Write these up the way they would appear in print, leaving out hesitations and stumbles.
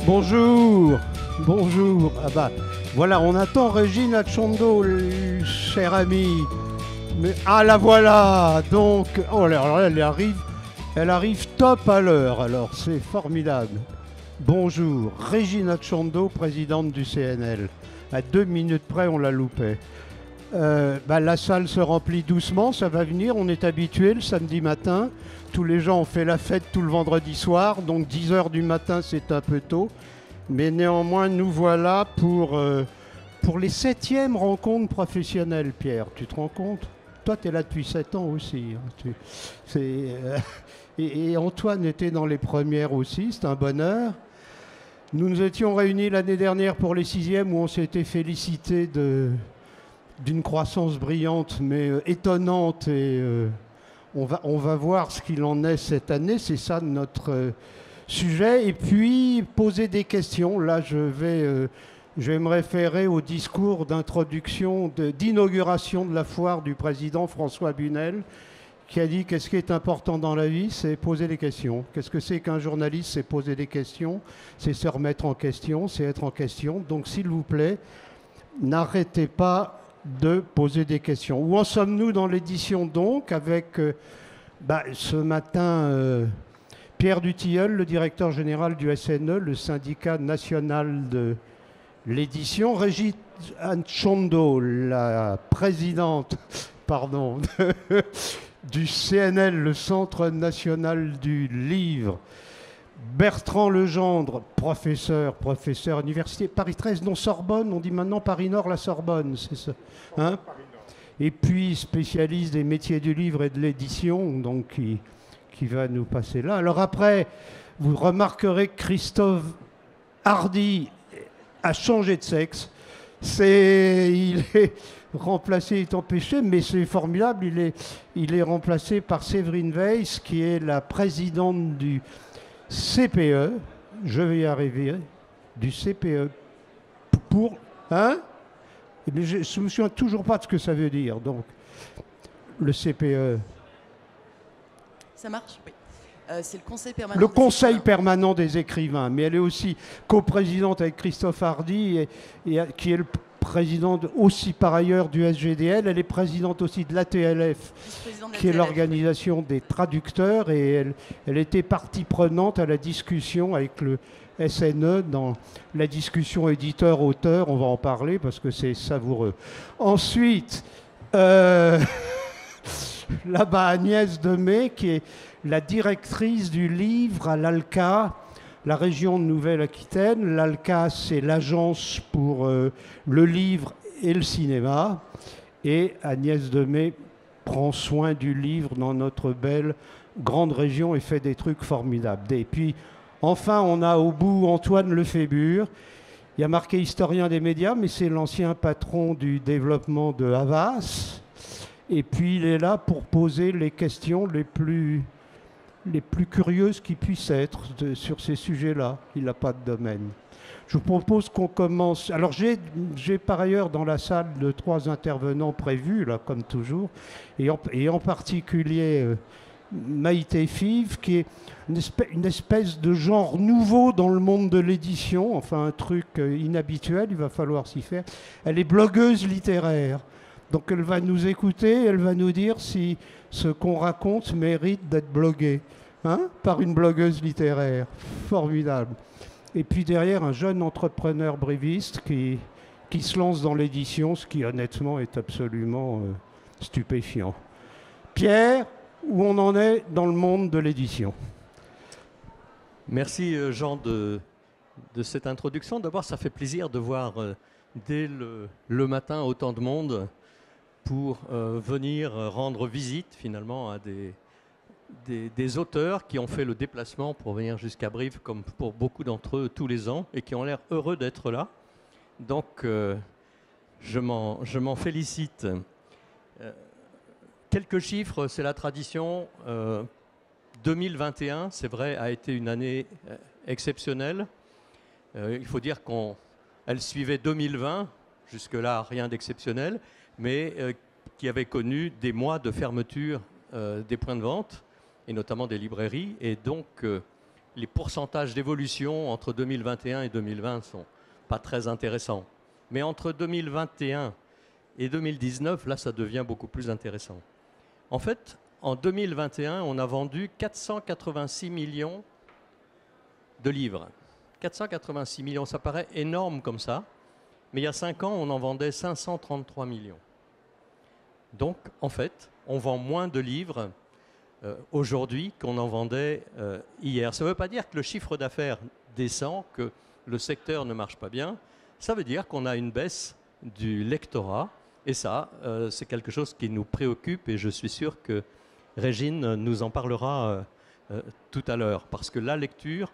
Bonjour, bonjour. Ah bah, voilà, on attend Régine Atchondo, cher ami. Mais, ah la voilà. Donc, oh là, elle arrive top à l'heure. Alors, c'est formidable. Bonjour, Régine Atchondo, présidente du CNL. À 2 minutes près, on la loupait. La salle se remplit doucement, ça va venir, on est habitué le samedi matin. Tous les gens ont fait la fête tout le vendredi soir, donc 10 h du matin c'est un peu tôt. Mais néanmoins, nous voilà pour les 7e rencontres professionnelles, Pierre. Tu te rends compte? Toi, tu es là depuis 7 ans aussi. Hein. Et Antoine était dans les premières aussi, c'est un bonheur. Nous nous étions réunis l'année dernière pour les 6e où on s'était félicité d'une croissance brillante mais étonnante et on va voir ce qu'il en est cette année, c'est ça notre sujet. Et puis poser des questions, là je vais me référer au discours d'introduction, d'inauguration de la foire du président François Bunel qui a dit qu'est-ce qui est important dans la vie, c'est poser des questions. Qu'est-ce que c'est qu'un journaliste? C'est poser des questions, c'est se remettre en question, c'est être en question. Donc s'il vous plaît, n'arrêtez pas de poser des questions. Où en sommes-nous dans l'édition donc avec ce matin Pierre Dutilleul, le directeur général du SNE, le syndicat national de l'édition, Régine Atchondo, la présidente du CNL, le Centre national du livre, Bertrand Legendre, professeur université, Paris 13, non Sorbonne, on dit maintenant Paris Nord, la Sorbonne, c'est ça, hein? Et puis spécialiste des métiers du livre et de l'édition, donc qui va nous passer là. Alors après, vous remarquerez que Christophe Hardy a changé de sexe. Il est remplacé, il est empêché, mais c'est formidable, il est remplacé par Séverine Weiss, qui est la présidente du CPE, je vais y arriver, du CPE, pour... Hein? Mais je ne me souviens toujours pas de ce que ça veut dire, donc, le CPE. Ça marche? Oui. C'est le Conseil permanent. Le Conseil permanent des écrivains, mais elle est aussi coprésidente avec Christophe Hardy, qui est le président aussi par ailleurs du SGDL. Elle est présidente aussi de l'ATLF, qui est l'organisation des traducteurs, et elle était partie prenante à la discussion avec le SNE dans la discussion éditeur-auteur. On va en parler parce que c'est savoureux. Ensuite, là-bas Agnès Demey, qui est la directrice du livre à l'ALCA, la région de Nouvelle-Aquitaine. L'ALCA, c'est l'agence pour le livre et le cinéma. Et Agnès Demey prend soin du livre dans notre belle grande région et fait des trucs formidables. Et puis, enfin, on a au bout Antoine Lefébure. Il y a marqué historien des médias, mais c'est l'ancien patron du développement de Havas. Et puis, il est là pour poser les questions les plus curieuses qui puissent être sur ces sujets-là. Il n'a pas de domaine. Je vous propose qu'on commence. Alors j'ai par ailleurs dans la salle 3 intervenants prévus, là, comme toujours, et en particulier Maïté Five, qui est une espèce de genre nouveau dans le monde de l'édition, enfin un truc inhabituel, il va falloir s'y faire. Elle est blogueuse littéraire. Donc elle va nous écouter, elle va nous dire si ce qu'on raconte mérite d'être blogué, hein, par une blogueuse littéraire. Formidable. Et puis derrière, un jeune entrepreneur briviste qui se lance dans l'édition, ce qui honnêtement est absolument stupéfiant. Pierre, où on en est dans le monde de l'édition? Merci Jean de cette introduction. D'abord, ça fait plaisir de voir dès le matin autant de monde pour venir rendre visite finalement à des auteurs qui ont fait le déplacement pour venir jusqu'à Brive, comme pour beaucoup d'entre eux tous les ans, et qui ont l'air heureux d'être là. Donc je m'en félicite. Quelques chiffres, c'est la tradition. 2021, c'est vrai, a été une année exceptionnelle. Il faut dire qu'elle suivait 2020, jusque-là rien d'exceptionnel, mais qui avait connu des mois de fermeture des points de vente, et notamment des librairies. Et donc, les pourcentages d'évolution entre 2021 et 2020 ne sont pas très intéressants. Mais entre 2021 et 2019, là, ça devient beaucoup plus intéressant. En fait, en 2021, on a vendu 486 millions de livres. 486 millions, ça paraît énorme comme ça, mais il y a 5 ans, on en vendait 533 millions. Donc, en fait, on vend moins de livres aujourd'hui qu'on en vendait hier. Ça ne veut pas dire que le chiffre d'affaires descend, que le secteur ne marche pas bien. Ça veut dire qu'on a une baisse du lectorat. Et ça, c'est quelque chose qui nous préoccupe et je suis sûr que Régine nous en parlera tout à l'heure. Parce que la lecture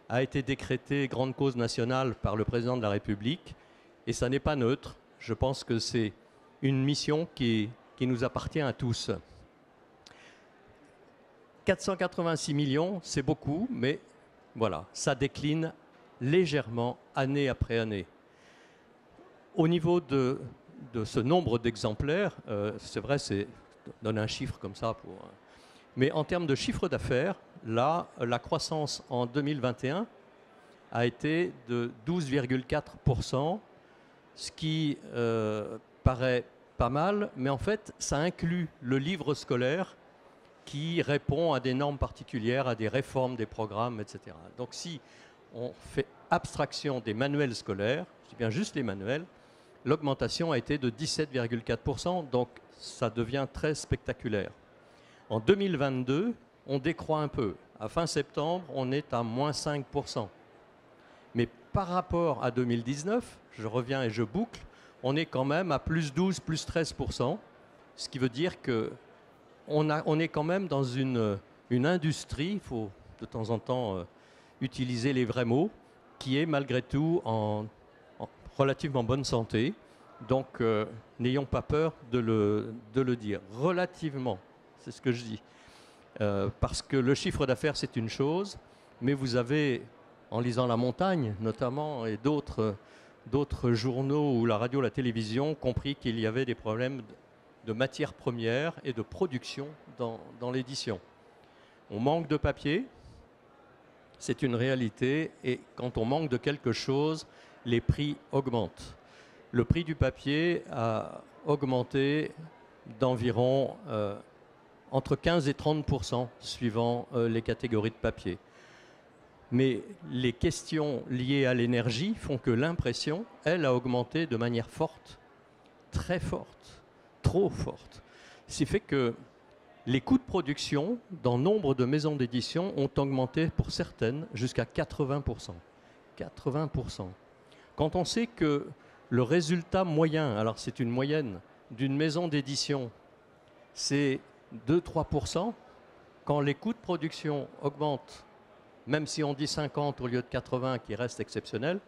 a été décrétée grande cause nationale par le président de la République et ça n'est pas neutre. Je pense que c'est une mission qui nous appartient à tous. 486 millions, c'est beaucoup, mais voilà, ça décline légèrement année après année. Au niveau de ce nombre d'exemplaires, c'est vrai, c'est donne un chiffre comme ça. Mais en termes de chiffre d'affaires, là, la croissance en 2021 a été de 12,4%, ce qui paraît pas mal, mais en fait, ça inclut le livre scolaire qui répond à des normes particulières, à des réformes des programmes, etc. Donc si on fait abstraction des manuels scolaires, je dis bien juste les manuels, l'augmentation a été de 17,4%, donc ça devient très spectaculaire. En 2022, on décroît un peu. À fin septembre, on est à moins 5%. Mais par rapport à 2019, je reviens et je boucle, on est quand même à plus 12, plus 13%, ce qui veut dire que on est quand même dans une industrie, il faut de temps en temps utiliser les vrais mots, qui est malgré tout en relativement bonne santé. Donc, n'ayons pas peur de le dire. Relativement, c'est ce que je dis. Parce que le chiffre d'affaires, c'est une chose, mais vous avez, en lisant La Montagne notamment, et d'autres journaux ou la radio, la télévision, compris qu'il y avait des problèmes de matières premières et de production dans l'édition. On manque de papier, c'est une réalité, et quand on manque de quelque chose, les prix augmentent. Le prix du papier a augmenté d'environ entre 15 et 30% suivant les catégories de papier. Mais les questions liées à l'énergie font que l'impression, elle, a augmenté de manière forte, très forte, trop forte. Ce qui fait que les coûts de production dans nombre de maisons d'édition ont augmenté pour certaines jusqu'à 80%. 80%. Quand on sait que le résultat moyen, alors c'est une moyenne, d'une maison d'édition, c'est 2-3%, quand les coûts de production augmentent, même si on dit 50 au lieu de 80 qui reste exceptionnel,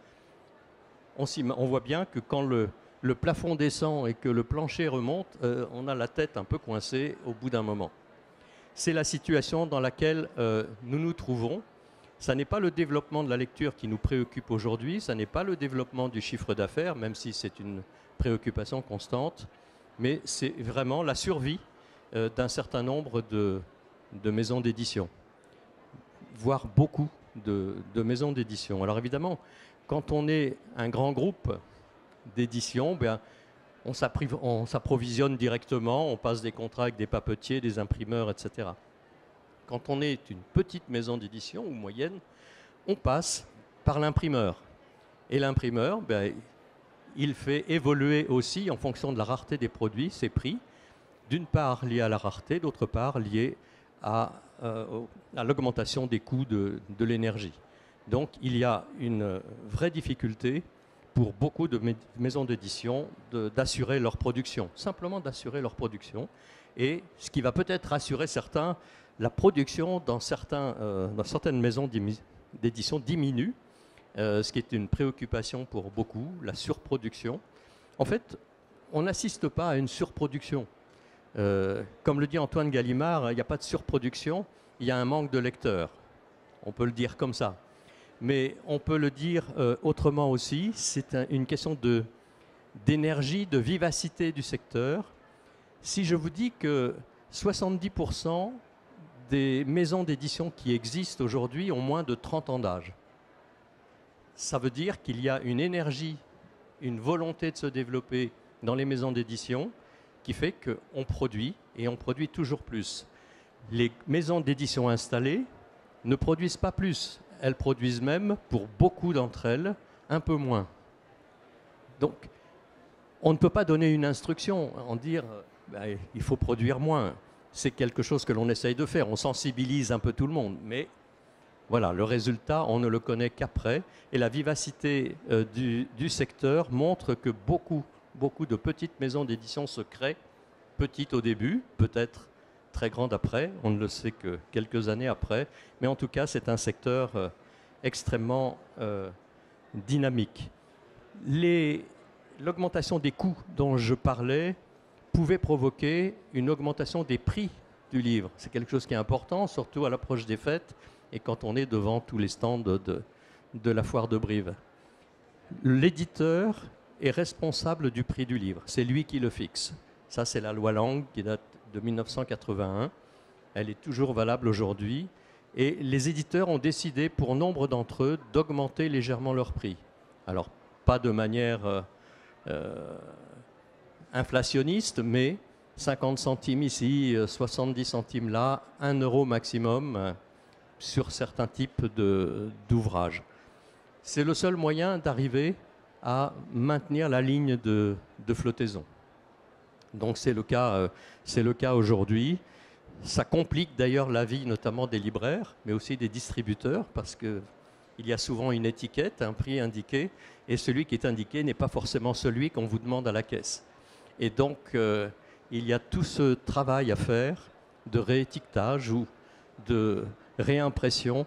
on voit bien que quand le plafond descend et que le plancher remonte, on a la tête un peu coincée au bout d'un moment. C'est la situation dans laquelle nous nous trouvons. Ça n'est pas le développement de la lecture qui nous préoccupe aujourd'hui, ça n'est pas le développement du chiffre d'affaires, même si c'est une préoccupation constante, mais c'est vraiment la survie d'un certain nombre de maisons d'édition, voire beaucoup de maisons d'édition. Alors évidemment, quand on est un grand groupe d'édition, bien, on s'approvisionne directement, on passe des contrats avec des papetiers, des imprimeurs, etc. Quand on est une petite maison d'édition ou moyenne, on passe par l'imprimeur. Et l'imprimeur, ben, il fait évoluer aussi en fonction de la rareté des produits, ses prix, d'une part lié à la rareté, d'autre part lié à l'augmentation des coûts de l'énergie. Donc il y a une vraie difficulté pour beaucoup de maisons d'édition d'assurer leur production, simplement d'assurer leur production. Et ce qui va peut-être rassurer certains, la production dans certaines maisons d'édition diminue, ce qui est une préoccupation pour beaucoup, la surproduction. En fait, on n'assiste pas à une surproduction. Comme le dit Antoine Gallimard, il n'y a pas de surproduction, il y a un manque de lecteurs. On peut le dire comme ça. Mais on peut le dire autrement aussi, c'est une question d'énergie, de vivacité du secteur. Si je vous dis que 70% des maisons d'édition qui existent aujourd'hui ont moins de 30 ans d'âge. Ça veut dire qu'il y a une énergie, une volonté de se développer dans les maisons d'édition qui fait qu'on produit et on produit toujours plus. Les maisons d'édition installées ne produisent pas plus. Elles produisent même, pour beaucoup d'entre elles, un peu moins. Donc, on ne peut pas donner une instruction en dire il faut produire moins. C'est quelque chose que l'on essaye de faire. On sensibilise un peu tout le monde. Mais voilà, le résultat, on ne le connaît qu'après. Et la vivacité du secteur montre que beaucoup de petites maisons d'édition se créent, petites au début, peut-être très grandes après. On ne le sait que quelques années après. Mais en tout cas, c'est un secteur extrêmement dynamique. L'augmentation des coûts dont je parlais pouvait provoquer une augmentation des prix du livre. C'est quelque chose qui est important, surtout à l'approche des fêtes et quand on est devant tous les stands de la foire de Brive. L'éditeur est responsable du prix du livre. C'est lui qui le fixe. Ça, c'est la loi Lang qui date de 1981. Elle est toujours valable aujourd'hui. Et les éditeurs ont décidé, pour nombre d'entre eux, d'augmenter légèrement leur prix. Alors, pas de manière inflationniste, mais 50 centimes ici, 70 centimes là, 1 euro maximum sur certains types d'ouvrages. C'est le seul moyen d'arriver à maintenir la ligne de flottaison. Donc c'est le cas aujourd'hui. Ça complique d'ailleurs la vie notamment des libraires, mais aussi des distributeurs, parce qu'il y a souvent une étiquette, un prix indiqué, et celui qui est indiqué n'est pas forcément celui qu'on vous demande à la caisse. Et donc, il y a tout ce travail à faire de réétiquetage ou de réimpression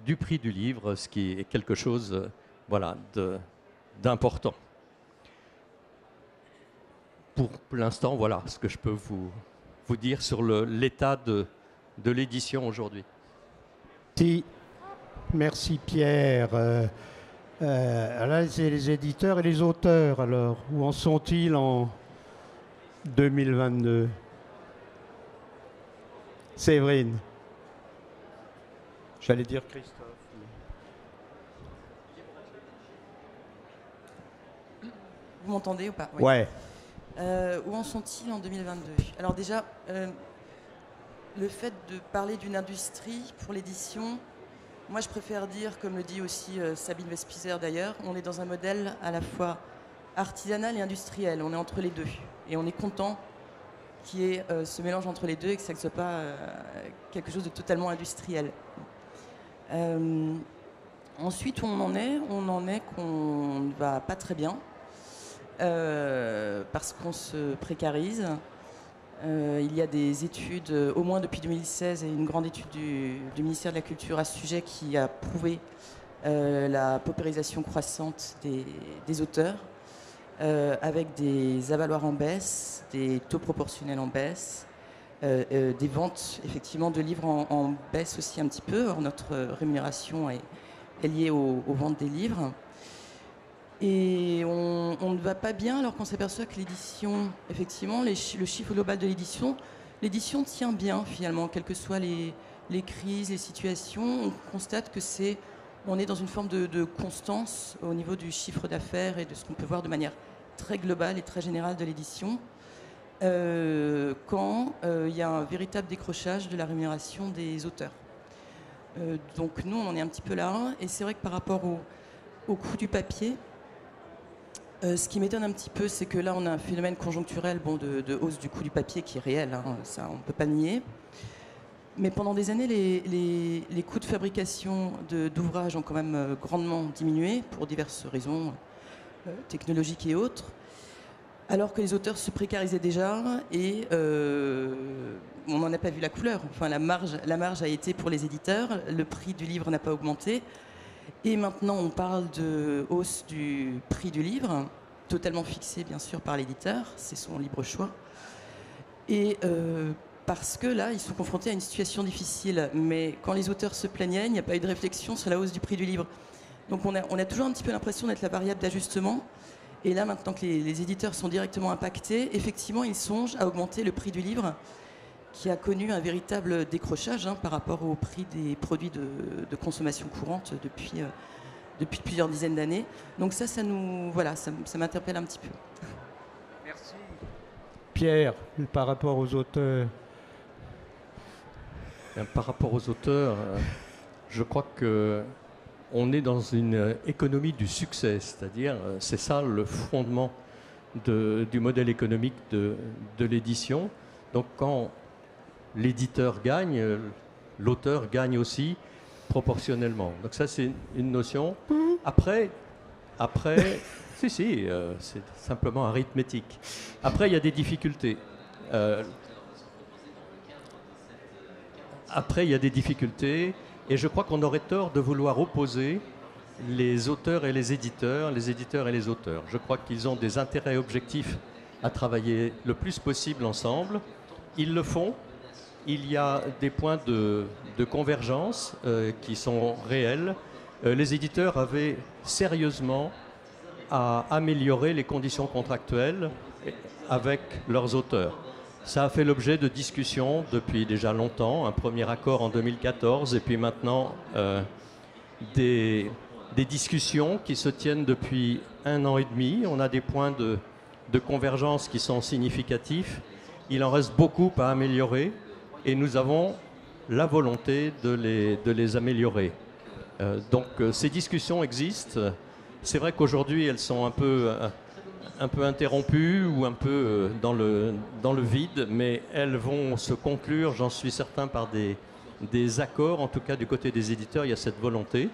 du prix du livre, ce qui est quelque chose voilà, d'important. Pour l'instant, voilà ce que je peux vous dire sur l'état de l'édition aujourd'hui. Merci Pierre. Là, c'est les éditeurs et les auteurs, alors. Où en sont-ils en 2022 ? Séverine. J'allais dire Christophe. Vous m'entendez ou pas ? Oui. Ouais. Où en sont-ils en 2022 ? Alors déjà, le fait de parler d'une industrie pour l'édition, moi je préfère dire, comme le dit aussi Sabine Vespizer d'ailleurs, on est dans un modèle à la fois artisanal et industriel, on est entre les deux. Et on est content qu'il y ait ce mélange entre les deux et que ça ne soit pas quelque chose de totalement industriel. Ensuite, où on en est qu'on ne va pas très bien. Parce qu'on se précarise. Il y a des études, au moins depuis 2016, et une grande étude du ministère de la Culture à ce sujet qui a prouvé la paupérisation croissante des auteurs, avec des avaloirs en baisse, des taux proportionnels en baisse, des ventes effectivement de livres en baisse aussi un petit peu. Or, notre rémunération est liée aux ventes des livres. Et on ne va pas bien alors qu'on s'aperçoit que l'édition, effectivement, le chiffre global de l'édition tient bien finalement, quelles que soient les crises, les situations. On constate que on est dans une forme de constance au niveau du chiffre d'affaires et de ce qu'on peut voir de manière très globale et très générale de l'édition, quand il y a un véritable décrochage de la rémunération des auteurs. Donc nous, on en est un petit peu là, et c'est vrai que par rapport au coût du papier, ce qui m'étonne un petit peu, c'est que là, on a un phénomène conjoncturel de hausse du coût du papier qui est réel, hein, ça on ne peut pas le nier. Mais pendant des années, les coûts de fabrication d'ouvrages ont quand même grandement diminué pour diverses raisons technologiques et autres, alors que les auteurs se précarisaient déjà et on n'en a pas vu la couleur. Enfin, la marge a été pour les éditeurs, le prix du livre n'a pas augmenté. Et maintenant, on parle de hausse du prix du livre, totalement fixé bien sûr par l'éditeur, c'est son libre choix. Et parce que là, ils sont confrontés à une situation difficile. Mais quand les auteurs se plaignaient, il n'y a pas eu de réflexion sur la hausse du prix du livre. Donc on a toujours un petit peu l'impression d'être la variable d'ajustement. Et là, maintenant que les éditeurs sont directement impactés, effectivement, ils songent à augmenter le prix du livre. qui a connu un véritable décrochage par rapport au prix des produits de consommation courante depuis plusieurs dizaines d'années. Donc ça m'interpelle un petit peu. Merci. Pierre, par rapport aux auteurs. Par rapport aux auteurs, je crois que on est dans une économie du succès, c'est-à-dire c'est ça le fondement du modèle économique de l'édition. Donc quand l'éditeur gagne, l'auteur gagne aussi proportionnellement. Donc ça c'est une notion. Après c'est simplement arithmétique. Après il y a des difficultés. Et je crois qu'on aurait tort de vouloir opposer les auteurs et les éditeurs et les auteurs. Je crois qu'ils ont des intérêts objectifs à travailler le plus possible ensemble. Ils le font. Il y a des points de convergence qui sont réels. Les éditeurs avaient sérieusement à améliorer les conditions contractuelles avec leurs auteurs. Ça a fait l'objet de discussions depuis déjà longtemps, un premier accord en 2014 et puis maintenant des discussions qui se tiennent depuis 1 an et demi. On a des points de convergence qui sont significatifs. Il en reste beaucoup à améliorer et nous avons la volonté de les améliorer. Donc ces discussions existent. C'est vrai qu'aujourd'hui elles sont un peu interrompues ou un peu dans le vide, mais elles vont se conclure, j'en suis certain, par des accords. En tout cas, du côté des éditeurs, il y a cette volonté,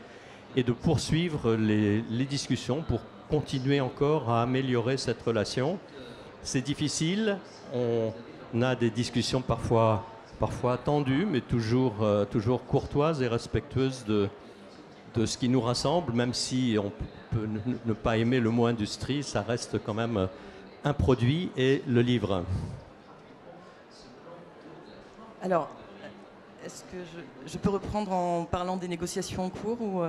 et de poursuivre les discussions pour continuer encore à améliorer cette relation. C'est difficile, on a des discussions parfois tendues, mais toujours courtoises et respectueuses de ce qui nous rassemble, même si on peut ne pas aimer le mot industrie, ça reste quand même un produit et le livre. Alors, est-ce que je peux reprendre en parlant des négociations en cours ou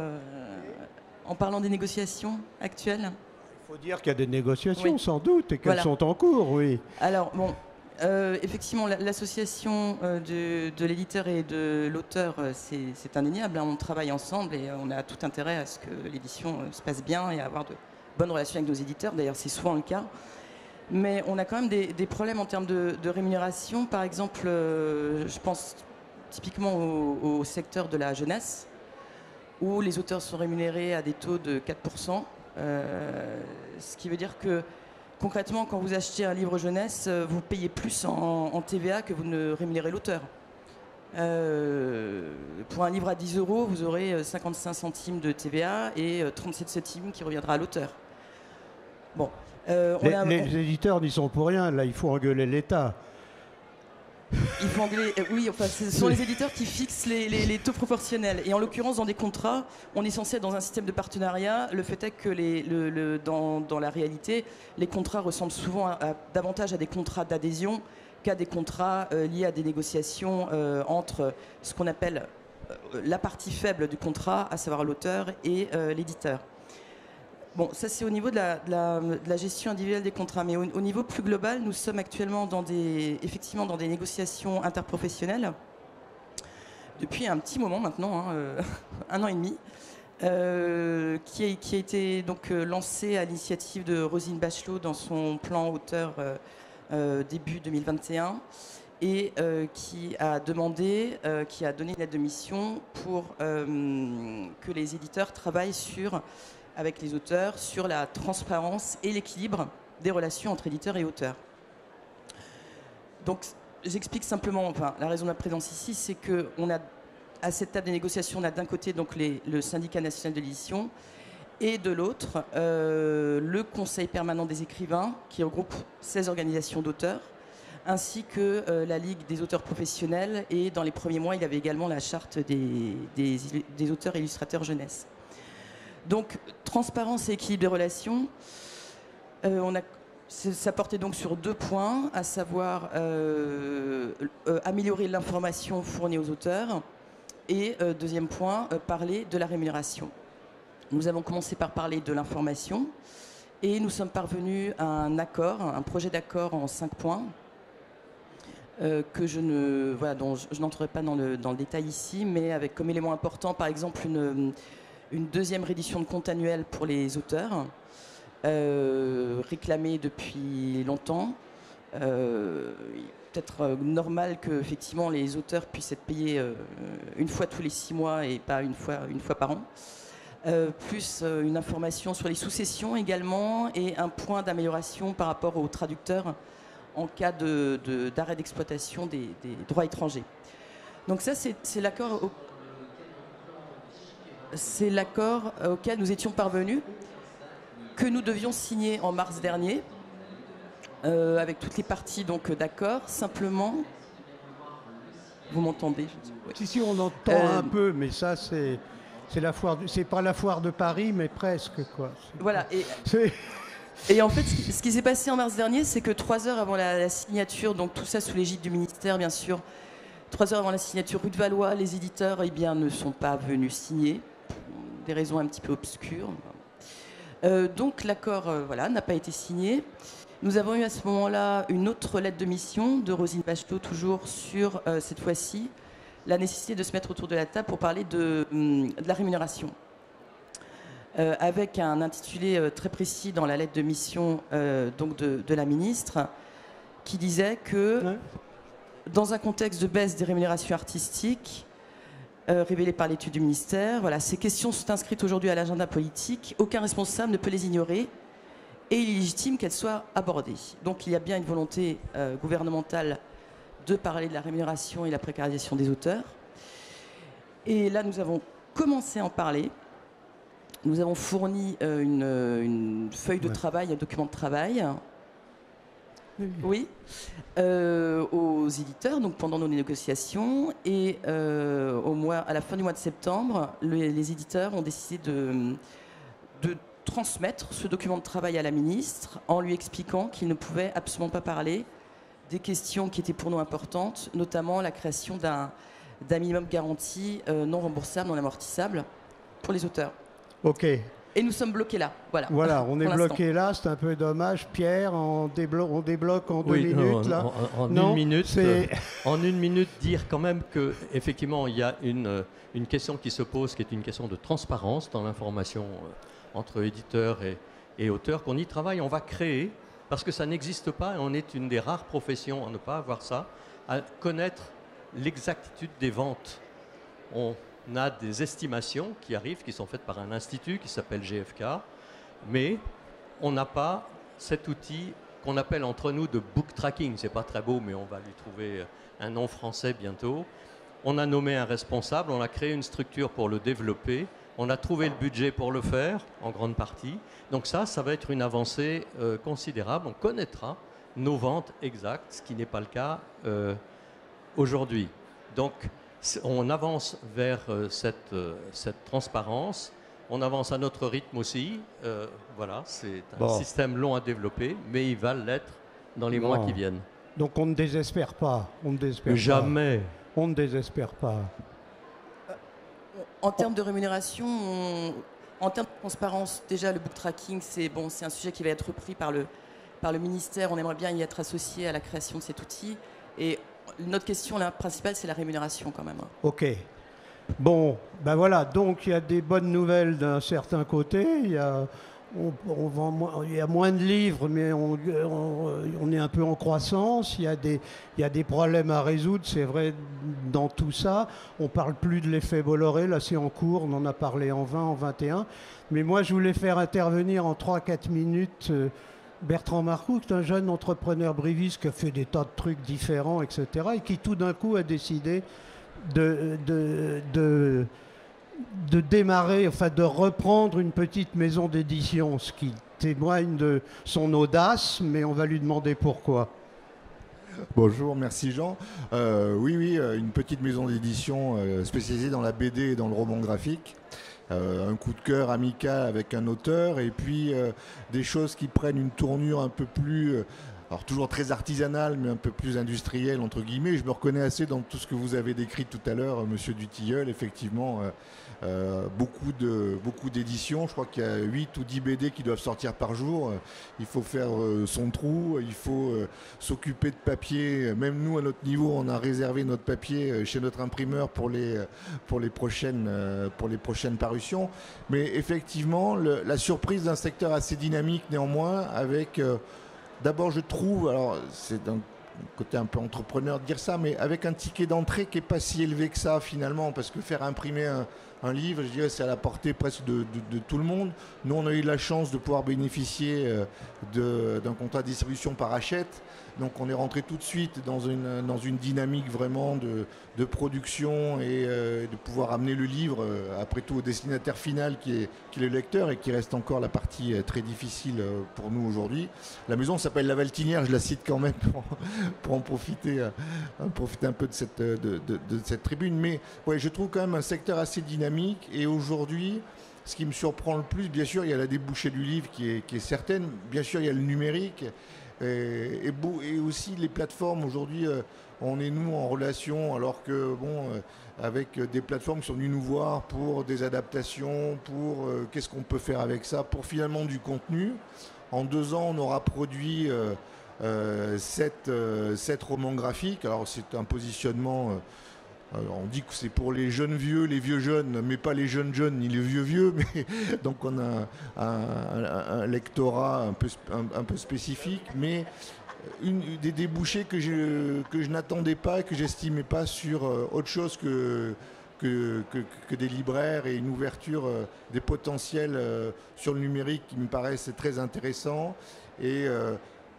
en parlant des négociations actuelles? Il faut dire qu'il y a des négociations, oui, sans doute, et qu'elles voilà, sont en cours, oui. Alors, bon, effectivement, l'association de l'éditeur et de l'auteur, c'est indéniable. On travaille ensemble et on a tout intérêt à ce que l'édition se passe bien et à avoir de bonnes relations avec nos éditeurs. D'ailleurs, c'est souvent le cas. Mais on a quand même des problèmes en termes de rémunération. Par exemple, je pense typiquement au secteur de la jeunesse, où les auteurs sont rémunérés à des taux de 4%. Ce qui veut dire que concrètement, quand vous achetez un livre jeunesse, vous payez plus en TVA que vous ne rémunérez l'auteur. Pour un livre à 10 €, vous aurez 55 centimes de TVA et 37 centimes qui reviendra à l'auteur. Bon, les éditeurs n'y sont pour rien, là, il faut engueuler l'État. Il faut engueuler, oui, enfin, ce sont les éditeurs qui fixent les taux proportionnels. Et en l'occurrence, dans des contrats, on est censé être dans un système de partenariat. Le fait est que dans la réalité, les contrats ressemblent souvent davantage à des contrats d'adhésion qu'à des contrats liés à des négociations entre ce qu'on appelle la partie faible du contrat, à savoir l'auteur et l'éditeur. Bon, ça c'est au niveau de la gestion individuelle des contrats, mais au niveau plus global, nous sommes actuellement effectivement dans des négociations interprofessionnelles depuis un petit moment maintenant, 1 an et demi, qui a été donc lancé à l'initiative de Roselyne Bachelot dans son plan auteur début 2021 et qui a donné une lettre de mission pour que les éditeurs travaillent avec les auteurs sur la transparence et l'équilibre des relations entre éditeurs et auteurs. Donc, j'explique simplement, enfin, la raison de ma présence ici, c'est qu'on a, à cette table des négociations, on a d'un côté donc le syndicat national de l'édition et de l'autre, le Conseil permanent des écrivains, qui regroupe 16 organisations d'auteurs, ainsi que la Ligue des auteurs professionnels, et dans les premiers mois, il y avait également la charte des auteurs et illustrateurs jeunesse. Donc, transparence et équilibre des relations, ça portait donc sur 2 points, à savoir améliorer l'information fournie aux auteurs et, deuxième point, parler de la rémunération. Nous avons commencé par parler de l'information et nous sommes parvenus à un projet d'accord en 5 points que dont je n'entrerai pas dans le détail ici, mais avec comme élément important, par exemple, une deuxième réédition de compte annuel pour les auteurs, réclamée depuis longtemps. Peut-être normal que effectivement les auteurs puissent être payés une fois tous les 6 mois et pas une fois par an. Plus une information sur les sous-cessions également et un point d'amélioration par rapport aux traducteurs en cas d'arrêt d'exploitation des droits étrangers. Donc ça, c'est l'accord auquel nous étions parvenus, que nous devions signer en mars dernier, avec toutes les parties d'accord. Simplement, vous m'entendez? Si, on entend un peu, mais ça, c'est pas la foire de Paris, mais presque, quoi. Voilà. Et en fait, ce qui s'est passé en mars dernier, c'est que 3 heures avant la signature, donc tout ça sous l'égide du ministère, bien sûr, 3 heures avant la signature, rue de Valois, les éditeurs ne sont pas venus signer, pour des raisons un petit peu obscures. Donc l'accord n'a pas été signé. Nous avons eu à ce moment-là une autre lettre de mission de Roselyne Bachelot, toujours sur, cette fois-ci, la nécessité de se mettre autour de la table pour parler de la rémunération. Avec un intitulé très précis dans la lettre de mission de la ministre, qui disait que, dans un contexte de baisse des rémunérations artistiques, révélées par l'étude du ministère, ces questions sont inscrites aujourd'hui à l'agenda politique, aucun responsable ne peut les ignorer, et il est légitime qu'elles soient abordées. Donc il y a bien une volonté gouvernementale de parler de la rémunération et la précarisation des auteurs. Et là, nous avons commencé à en parler. Nous avons fourni une feuille de travail, un document de travail, aux éditeurs, donc pendant nos négociations. Et à la fin du mois de septembre, les éditeurs ont décidé de transmettre ce document de travail à la ministre en lui expliquant qu'ils ne pouvaient absolument pas parler des questions qui étaient pour nous importantes, notamment la création d'un minimum garanti non remboursable, non amortissable pour les auteurs. Ok. Et nous sommes bloqués là. Voilà, on est bloqué là, c'est un peu dommage. Pierre, on débloque en 2 minutes là. En une minute, dire quand même que effectivement il y a une question qui se pose, qui est une question de transparence dans l'information entre éditeurs et auteurs, qu'on y travaille, on va créer, parce que ça n'existe pas, et on est une des rares professions à ne pas avoir ça, à connaître l'exactitude des ventes. On a des estimations qui arrivent, qui sont faites par un institut qui s'appelle GFK, mais on n'a pas cet outil qu'on appelle entre nous de book tracking. C'est pas très beau, mais on va lui trouver un nom français bientôt. On a nommé un responsable, on a créé une structure pour le développer, on a trouvé le budget pour le faire, en grande partie. Donc ça va être une avancée considérable. On connaîtra nos ventes exactes, ce qui n'est pas le cas aujourd'hui. Donc, on avance vers cette transparence, on avance à notre rythme aussi. Voilà, c'est un système long à développer, mais il va l'être dans les mois qui viennent. Donc on ne désespère pas. Jamais. On ne désespère pas. En termes de rémunération, en termes de transparence, déjà le book tracking, c'est un sujet qui va être repris par le ministère. On aimerait bien y être associé à la création de cet outil. Et notre question principale, c'est la rémunération quand même. Ok. Bon, ben voilà, donc il y a des bonnes nouvelles d'un certain côté. Il y a moins de livres, mais on est un peu en croissance. Il y a des problèmes à résoudre, c'est vrai, dans tout ça. On ne parle plus de l'effet Bolloré, là c'est en cours, on en a parlé en 20, en 21. Mais moi, je voulais faire intervenir en 3-4 minutes Bertrand Marcoux, qui est un jeune entrepreneur briviste qui a fait des tas de trucs différents, etc. et qui tout d'un coup a décidé de démarrer, enfin de reprendre une petite maison d'édition, ce qui témoigne de son audace, mais on va lui demander pourquoi. Bonjour, merci Jean. Oui, une petite maison d'édition spécialisée dans la BD et dans le roman graphique. Un coup de cœur amical avec un auteur et puis des choses qui prennent une tournure un peu plus alors toujours très artisanal, mais un peu plus industriel, entre guillemets. Je me reconnais assez dans tout ce que vous avez décrit tout à l'heure, Monsieur Dutilleul. Effectivement, beaucoup d'éditions. Je crois qu'il y a 8 ou 10 BD qui doivent sortir par jour. Il faut faire son trou, il faut s'occuper de papier. Même nous, à notre niveau, on a réservé notre papier chez notre imprimeur pour les prochaines parutions. Mais effectivement, la surprise d'un secteur assez dynamique néanmoins, avec... D'abord, je trouve, alors c'est d'un côté un peu entrepreneur de dire ça, mais avec un ticket d'entrée qui n'est pas si élevé que ça finalement, parce que faire imprimer un livre, je dirais, c'est à la portée presque de tout le monde. Nous, on a eu la chance de pouvoir bénéficier d'un contrat de distribution par Hachette. Donc on est rentré tout de suite dans une dynamique vraiment de production et de pouvoir amener le livre, après tout, au destinataire final qui est le lecteur, et qui reste encore la partie très difficile pour nous aujourd'hui. La maison s'appelle La Valtinière, je la cite quand même pour en profiter un peu de cette tribune. Mais ouais, je trouve quand même un secteur assez dynamique, et aujourd'hui, ce qui me surprend le plus, bien sûr, il y a la débouchée du livre qui est certaine, bien sûr, il y a le numérique. Et aussi les plateformes aujourd'hui, on est nous en relation, alors que avec des plateformes qui sont venues nous voir pour des adaptations, pour qu'est-ce qu'on peut faire avec ça, pour finalement du contenu. En 2 ans, on aura produit 7 romans graphiques. Alors c'est un positionnement... Alors on dit que c'est pour les jeunes vieux, les vieux jeunes, mais pas les jeunes jeunes ni les vieux vieux. Mais donc on a un lectorat un peu spécifique, mais des débouchés que je n'attendais pas, que j'estimais pas sur autre chose que des libraires, et une ouverture des potentiels sur le numérique qui me paraissent très intéressant, et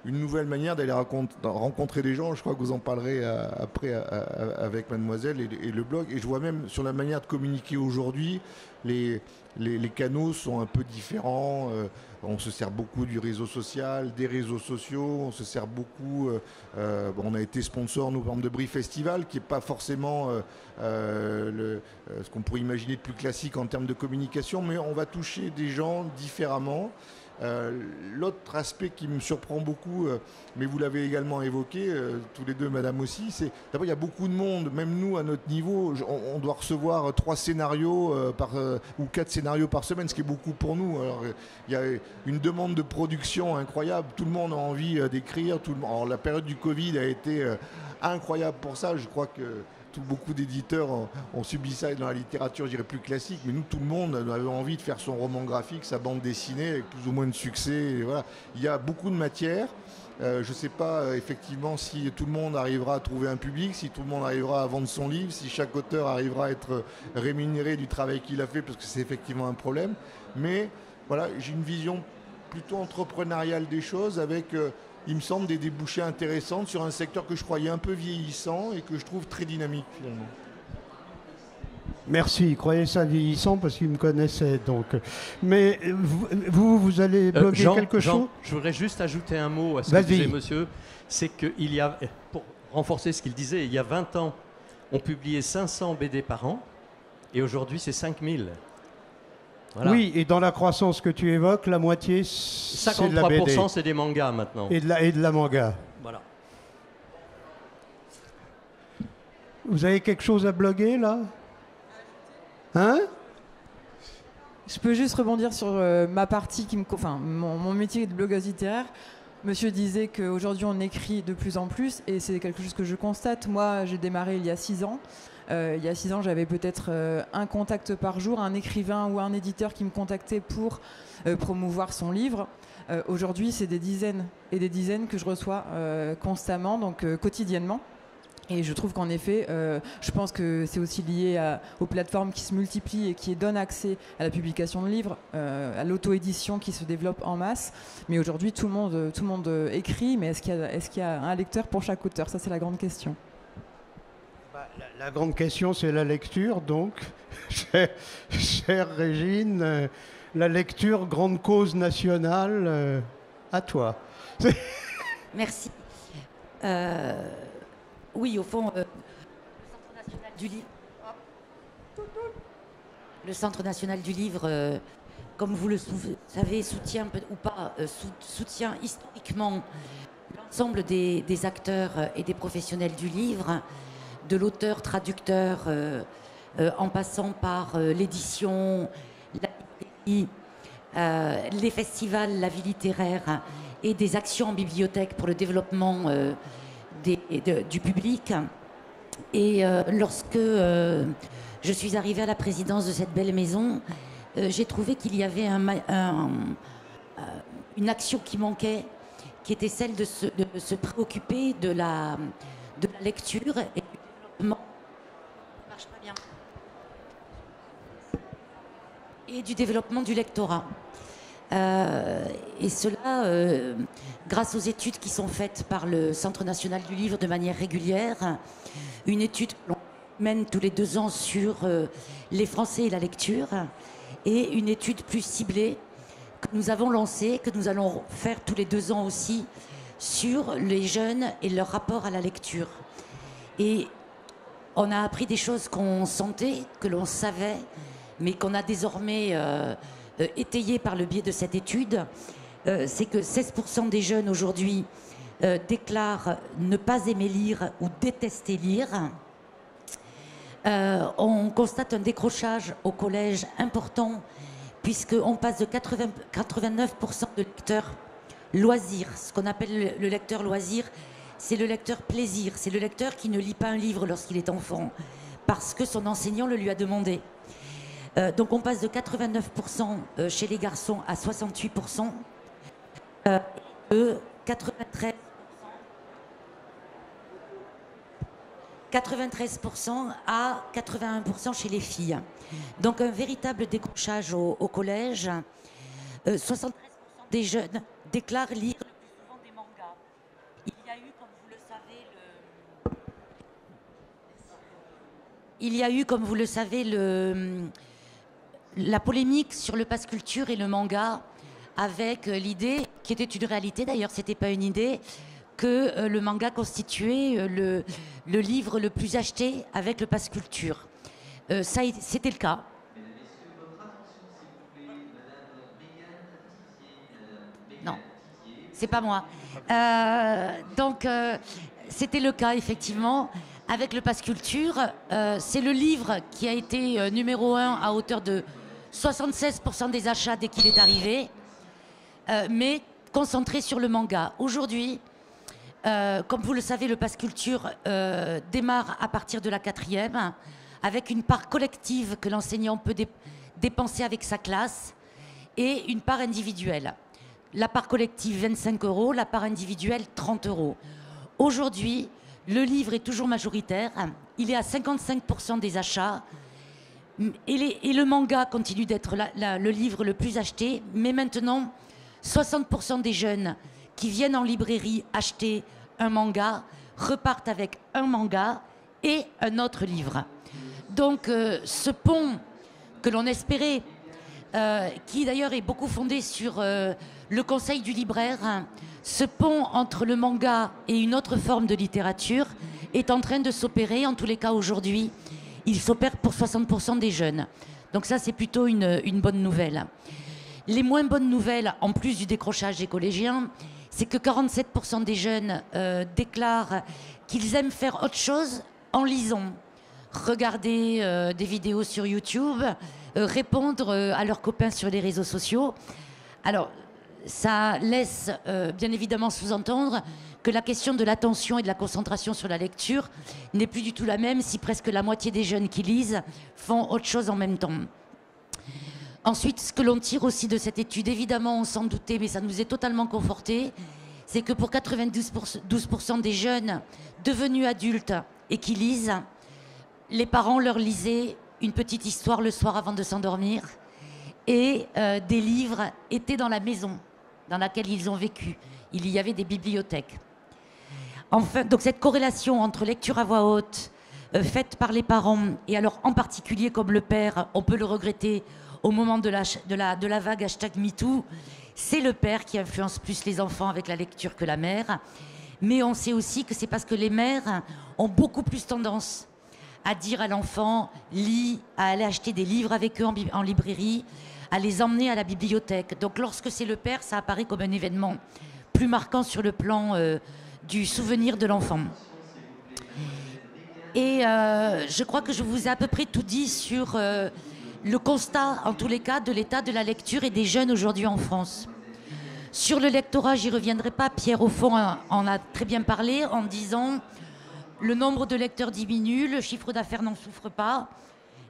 une nouvelle manière d'aller rencontrer des gens. Je crois que vous en parlerez après avec Mademoiselle et le blog. Et je vois même sur la manière de communiquer aujourd'hui, les canaux sont un peu différents. On se sert beaucoup du réseau social, des réseaux sociaux. On se sert beaucoup... on a été sponsor, nous, par exemple, de Brie Festival, qui n'est pas forcément ce qu'on pourrait imaginer de plus classique en termes de communication, mais on va toucher des gens différemment. L'autre aspect qui me surprend beaucoup, mais vous l'avez également évoqué, tous les deux, madame aussi, c'est d'abord il y a beaucoup de monde, même nous à notre niveau, on doit recevoir 3 scénarios ou 4 scénarios par semaine, ce qui est beaucoup pour nous. Alors, il y a une demande de production incroyable, tout le monde a envie d'écrire. Alors, la période du Covid a été incroyable pour ça. Je crois que beaucoup d'éditeurs ont subi ça dans la littérature, je dirais, plus classique, mais nous, tout le monde avait envie de faire son roman graphique, sa bande dessinée, avec plus ou moins de succès. Et voilà. Il y a beaucoup de matière. Je ne sais pas effectivement si tout le monde arrivera à trouver un public, si tout le monde arrivera à vendre son livre, si chaque auteur arrivera à être rémunéré du travail qu'il a fait, parce que c'est effectivement un problème. Mais voilà, j'ai une vision plutôt entrepreneuriale des choses, avec... il me semble des débouchés intéressants sur un secteur que je croyais un peu vieillissant et que je trouve très dynamique finalement. Merci, croyez ça vieillissant parce qu'il me connaissait donc. Mais vous allez bloguer quelque chose? Je voudrais juste ajouter un mot à ce que disait monsieur. C'est qu'il y a, pour renforcer ce qu'il disait, il y a 20 ans, on publiait 500 BD par an, et aujourd'hui c'est 5000. Voilà. Oui, et dans la croissance que tu évoques, la moitié, c'est de la BD. 53%, c'est des mangas maintenant. Et de la manga. Voilà. Vous avez quelque chose à bloguer, là? Hein? Je peux juste rebondir sur ma partie, mon métier de blogueuse littéraire. Monsieur disait qu'aujourd'hui, on écrit de plus en plus, et c'est quelque chose que je constate. Moi, j'ai démarré il y a 6 ans. Il y a 6 ans, j'avais peut-être un contact par jour, un écrivain ou un éditeur qui me contactait pour promouvoir son livre. Aujourd'hui, c'est des dizaines et des dizaines que je reçois constamment, donc quotidiennement. Et je trouve qu'en effet, je pense que c'est aussi lié aux plateformes qui se multiplient et qui donnent accès à la publication de livres, à l'auto-édition qui se développe en masse. Mais aujourd'hui, tout le monde écrit, mais est-ce qu'il y a un lecteur pour chaque auteur? Ça, c'est la grande question. La grande question, c'est la lecture, donc, chère Régine, la lecture, grande cause nationale, à toi. Merci. Oui, au fond, le Centre national du livre, comme vous le savez, soutient ou pas, soutient historiquement l'ensemble des acteurs et des professionnels du livre, de l'auteur, traducteur, en passant par l'édition, la librairie, les festivals, la vie littéraire et des actions en bibliothèque pour le développement du public. Et lorsque je suis arrivée à la présidence de cette belle maison, j'ai trouvé qu'il y avait une action qui manquait, qui était celle de se préoccuper de la lecture et du développement. Ça marche pas bien. Et du développement du lectorat. Et cela, grâce aux études qui sont faites par le Centre national du livre de manière régulière, une étude que l'on mène tous les 2 ans sur les Français et la lecture, et une étude plus ciblée que nous avons lancée, que nous allons faire tous les 2 ans aussi, sur les jeunes et leur rapport à la lecture. Et on a appris des choses qu'on sentait, que l'on savait, mais qu'on a désormais étayé par le biais de cette étude. C'est que 16% des jeunes aujourd'hui déclarent ne pas aimer lire ou détester lire. On constate un décrochage au collège important, puisqu'on passe de 89% de lecteurs loisirs. Ce qu'on appelle le lecteur loisir, c'est le lecteur plaisir. C'est le lecteur qui ne lit pas un livre lorsqu'il est enfant, parce que son enseignant le lui a demandé. Donc on passe de 89% chez les garçons à 68%, de 93% à 81% chez les filles. Donc un véritable décrochage au collège. 73% des jeunes déclarent lire le plus souvent des mangas. Il y a eu, comme vous le savez, la polémique sur le pass culture et le manga, avec l'idée, qui était une réalité d'ailleurs, c'était pas une idée, que le manga constituait le livre le plus acheté avec le pass culture. C'était le cas. Non, c'est pas moi. Donc, c'était le cas, effectivement. Avec le pass culture, c'est le livre qui a été numéro 1 à hauteur de 76% des achats dès qu'il est arrivé, mais concentré sur le manga. Aujourd'hui, comme vous le savez, le pass culture démarre à partir de la 4e, avec une part collective que l'enseignant peut dépenser avec sa classe et une part individuelle. La part collective, 25 €, la part individuelle, 30 €. Aujourd'hui, le livre est toujours majoritaire, il est à 55% des achats, et le manga continue d'être le livre le plus acheté, mais maintenant, 60% des jeunes qui viennent en librairie acheter un manga repartent avec un manga et un autre livre. Donc ce pont que l'on espérait, qui d'ailleurs est beaucoup fondé sur le conseil du libraire, ce pont entre le manga et une autre forme de littérature est en train de s'opérer. En tous les cas, aujourd'hui, il s'opère pour 60% des jeunes. Donc ça, c'est plutôt une bonne nouvelle. Les moins bonnes nouvelles, en plus du décrochage des collégiens, c'est que 47% des jeunes déclarent qu'ils aiment faire autre chose en lisant. Regarder des vidéos sur YouTube, répondre à leurs copains sur les réseaux sociaux. Alors, ça laisse bien évidemment sous-entendre que la question de l'attention et de la concentration sur la lecture n'est plus du tout la même si presque la moitié des jeunes qui lisent font autre chose en même temps. Ensuite, ce que l'on tire aussi de cette étude, évidemment, on s'en doutait, mais ça nous est totalement conforté, c'est que pour 92% des jeunes devenus adultes et qui lisent, les parents leur lisaient une petite histoire le soir avant de s'endormir, et des livres étaient dans la maison dans laquelle ils ont vécu. Il y avait des bibliothèques. Enfin, donc cette corrélation entre lecture à voix haute faite par les parents, et alors en particulier comme le père, on peut le regretter au moment de la vague #MeToo, c'est le père qui influence plus les enfants avec la lecture que la mère. Mais on sait aussi que c'est parce que les mères ont beaucoup plus tendance à dire à l'enfant « lis », à aller acheter des livres avec eux en librairie, à les emmener à la bibliothèque. Donc lorsque c'est le père, ça apparaît comme un événement plus marquant sur le plan du souvenir de l'enfant. Et je crois que je vous ai à peu près tout dit sur le constat, en tous les cas, de l'état de la lecture et des jeunes aujourd'hui en France. Sur le lectorat, j'y reviendrai pas. Pierre, au fond, en a très bien parlé en disant le nombre de lecteurs diminue, le chiffre d'affaires n'en souffre pas,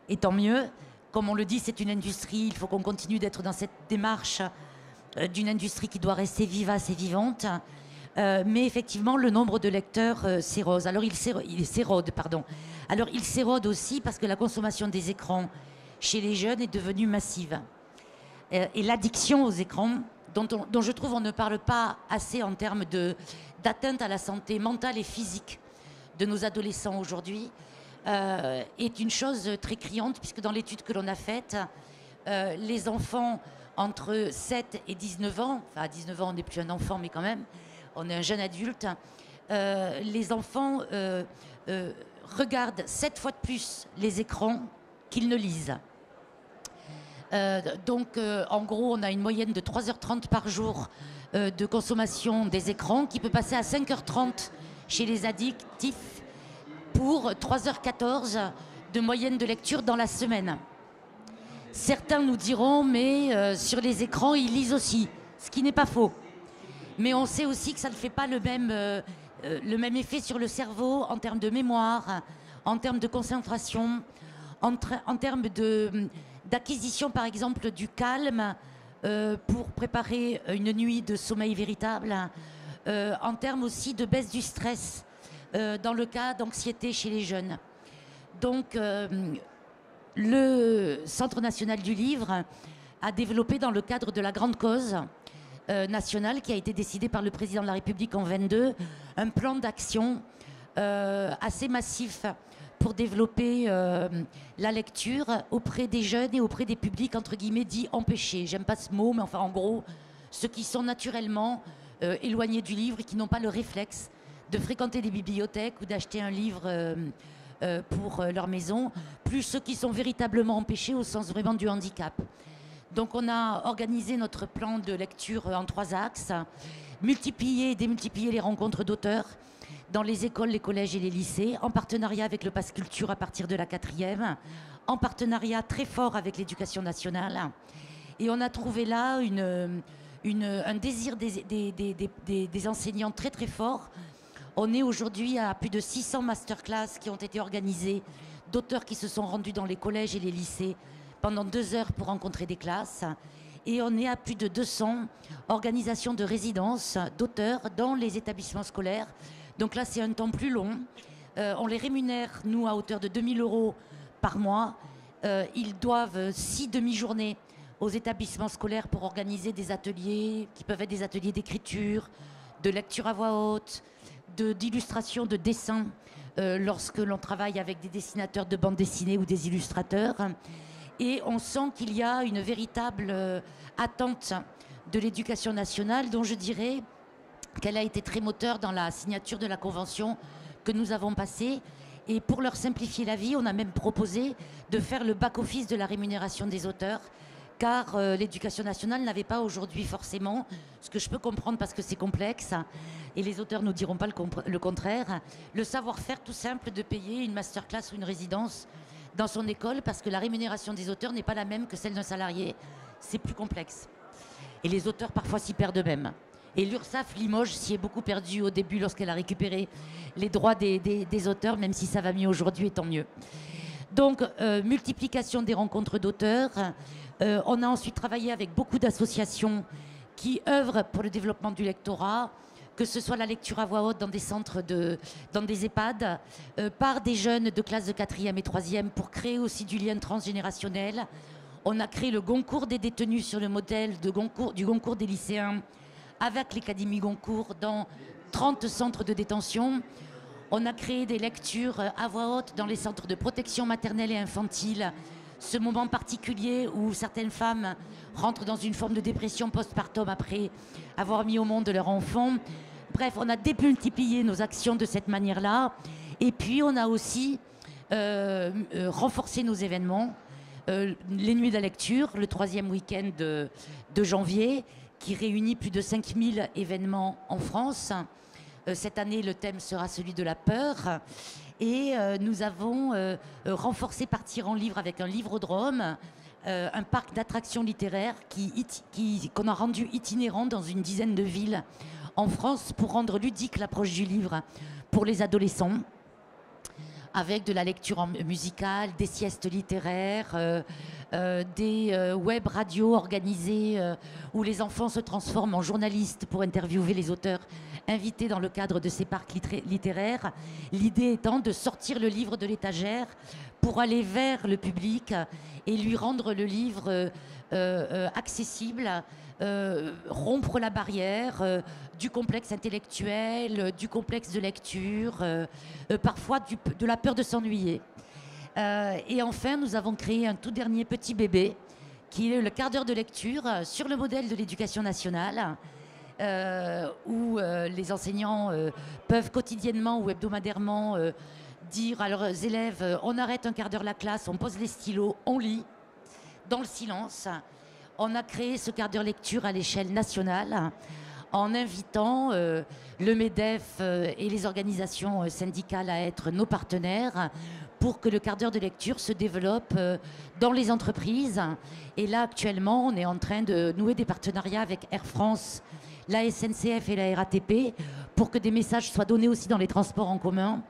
et tant mieux. Comme on le dit, c'est une industrie, il faut qu'on continue d'être dans cette démarche d'une industrie qui doit rester vivace et vivante. Mais effectivement, le nombre de lecteurs s'érode. Alors, il s'érode, pardon. Alors, il s'érode aussi parce que la consommation des écrans chez les jeunes est devenue massive. Et l'addiction aux écrans, dont je trouve on ne parle pas assez en termes d'atteinte à la santé mentale et physique de nos adolescents aujourd'hui, est une chose très criante, puisque dans l'étude que l'on a faite, les enfants entre 7 et 19 ans, enfin à 19 ans on n'est plus un enfant mais quand même, on est un jeune adulte, les enfants regardent 7 fois de plus les écrans qu'ils ne lisent. Donc en gros on a une moyenne de 3h30 par jour de consommation des écrans qui peut passer à 5h30 chez les addictifs pour 3h14 de moyenne de lecture dans la semaine. Certains nous diront mais sur les écrans ils lisent aussi, ce qui n'est pas faux. Mais on sait aussi que ça ne fait pas le même effet sur le cerveau en termes de mémoire, en termes de concentration, en termes d'acquisition par exemple du calme pour préparer une nuit de sommeil véritable, en termes aussi de baisse du stress dans le cas d'anxiété chez les jeunes. Donc le Centre national du livre a développé dans le cadre de la grande cause nationale qui a été décidée par le président de la République en 22, un plan d'action assez massif pour développer la lecture auprès des jeunes et auprès des publics entre guillemets dits empêchés. J'aime pas ce mot, mais enfin en gros, ceux qui sont naturellement éloignés du livre et qui n'ont pas le réflexe de fréquenter des bibliothèques ou d'acheter un livre pour leur maison, plus ceux qui sont véritablement empêchés au sens vraiment du handicap. Donc on a organisé notre plan de lecture en 3 axes, multiplier et démultiplier les rencontres d'auteurs dans les écoles, les collèges et les lycées, en partenariat avec le Pass Culture à partir de la 4e, en partenariat très fort avec l'Éducation nationale. Et on a trouvé là un désir des enseignants très très fort. On est aujourd'hui à plus de 600 masterclass qui ont été organisées, d'auteurs qui se sont rendus dans les collèges et les lycées pendant 2 heures pour rencontrer des classes. Et on est à plus de 200 organisations de résidence d'auteurs dans les établissements scolaires. Donc là, c'est un temps plus long. On les rémunère, nous, à hauteur de 2 000 € par mois. Ils doivent 6 demi-journées aux établissements scolaires pour organiser des ateliers qui peuvent être des ateliers d'écriture, de lecture à voix haute, d'illustration, de dessin, lorsque l'on travaille avec des dessinateurs de bande dessinée ou des illustrateurs. Et on sent qu'il y a une véritable attente de l'Éducation nationale, dont je dirais qu'elle a été très moteur dans la signature de la convention que nous avons passée. Et pour leur simplifier la vie, on a même proposé de faire le back-office de la rémunération des auteurs, car l'Éducation nationale n'avait pas aujourd'hui forcément, ce que je peux comprendre parce que c'est complexe, et les auteurs ne nous diront pas le contraire, le savoir-faire tout simple de payer une masterclass ou une résidence dans son école, parce que la rémunération des auteurs n'est pas la même que celle d'un salarié. C'est plus complexe. Et les auteurs parfois s'y perdent eux-mêmes. Et l'URSSAF Limoges s'y est beaucoup perdue au début lorsqu'elle a récupéré les droits des auteurs, même si ça va mieux aujourd'hui, et tant mieux. Donc, multiplication des rencontres d'auteurs. On a ensuite travaillé avec beaucoup d'associations qui œuvrent pour le développement du lectorat, que ce soit la lecture à voix haute dans des centres, dans des EHPAD, par des jeunes de classe de 4e et 3e pour créer aussi du lien transgénérationnel. On a créé le Goncourt des détenus sur le modèle du Goncourt des lycéens avec l'Académie Goncourt dans 30 centres de détention. On a créé des lectures à voix haute dans les centres de protection maternelle et infantile. Ce moment particulier où certaines femmes rentrent dans une forme de dépression postpartum après avoir mis au monde leur enfant. Bref, on a démultiplié nos actions de cette manière-là. Et puis, on a aussi renforcé nos événements. Les Nuits de la lecture, le 3e week-end de janvier, qui réunit plus de 5000 événements en France. Cette année, le thème sera celui de la peur. Et nous avons renforcé par Tirant Livre avec un livrodrome, un parc d'attractions littéraires qu'on a rendu itinérant dans une dizaine de villes en France pour rendre ludique l'approche du livre pour les adolescents, avec de la lecture musicale, des siestes littéraires, des web radios organisées où les enfants se transforment en journalistes pour interviewer les auteurs invités dans le cadre de ces parcs littéraires. L'idée étant de sortir le livre de l'étagère pour aller vers le public et lui rendre le livre accessible, rompre la barrière du complexe intellectuel, du complexe de lecture, parfois de la peur de s'ennuyer. Et enfin, nous avons créé un tout dernier petit bébé qui est le quart d'heure de lecture sur le modèle de l'éducation nationale, où les enseignants peuvent quotidiennement ou hebdomadairement dire à leurs élèves on arrête un quart d'heure la classe, on pose les stylos, on lit dans le silence. On a créé ce quart d'heure lecture à l'échelle nationale en invitant le MEDEF et les organisations syndicales à être nos partenaires pour que le quart d'heure de lecture se développe dans les entreprises. Et là, actuellement, on est en train de nouer des partenariats avec Air France, la SNCF et la RATP pour que des messages soient donnés aussi dans les transports en commun,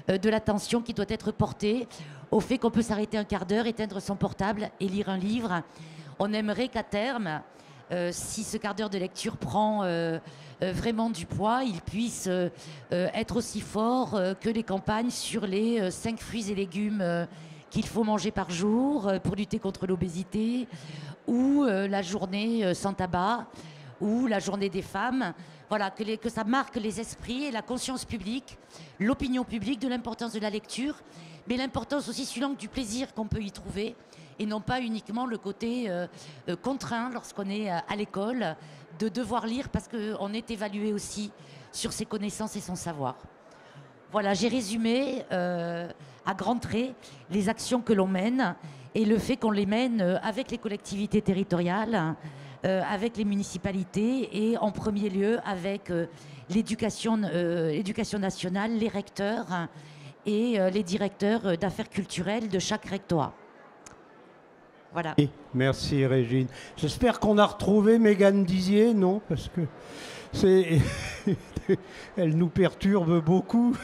de l'attention qui doit être portée au fait qu'on peut s'arrêter un quart d'heure, éteindre son portable et lire un livre. On aimerait qu'à terme, si ce quart d'heure de lecture prend vraiment du poids, il puisse être aussi fort que les campagnes sur les 5 fruits et légumes qu'il faut manger par jour pour lutter contre l'obésité, ou la journée sans tabac, ou la journée des femmes. Voilà, que ça marque les esprits et la conscience publique, l'opinion publique de l'importance de la lecture, mais l'importance aussi suivante du plaisir qu'on peut y trouver, et non pas uniquement le côté contraint lorsqu'on est à l'école de devoir lire parce qu'on est évalué aussi sur ses connaissances et son savoir. Voilà, j'ai résumé à grands traits les actions que l'on mène et le fait qu'on les mène avec les collectivités territoriales, avec les municipalités et en premier lieu avec l'éducation nationale, les recteurs et les directeurs d'affaires culturelles de chaque rectorat. Voilà. Merci Régine. J'espère qu'on a retrouvé Mégane Dizier, non? Parce que c'est elle nous perturbe beaucoup.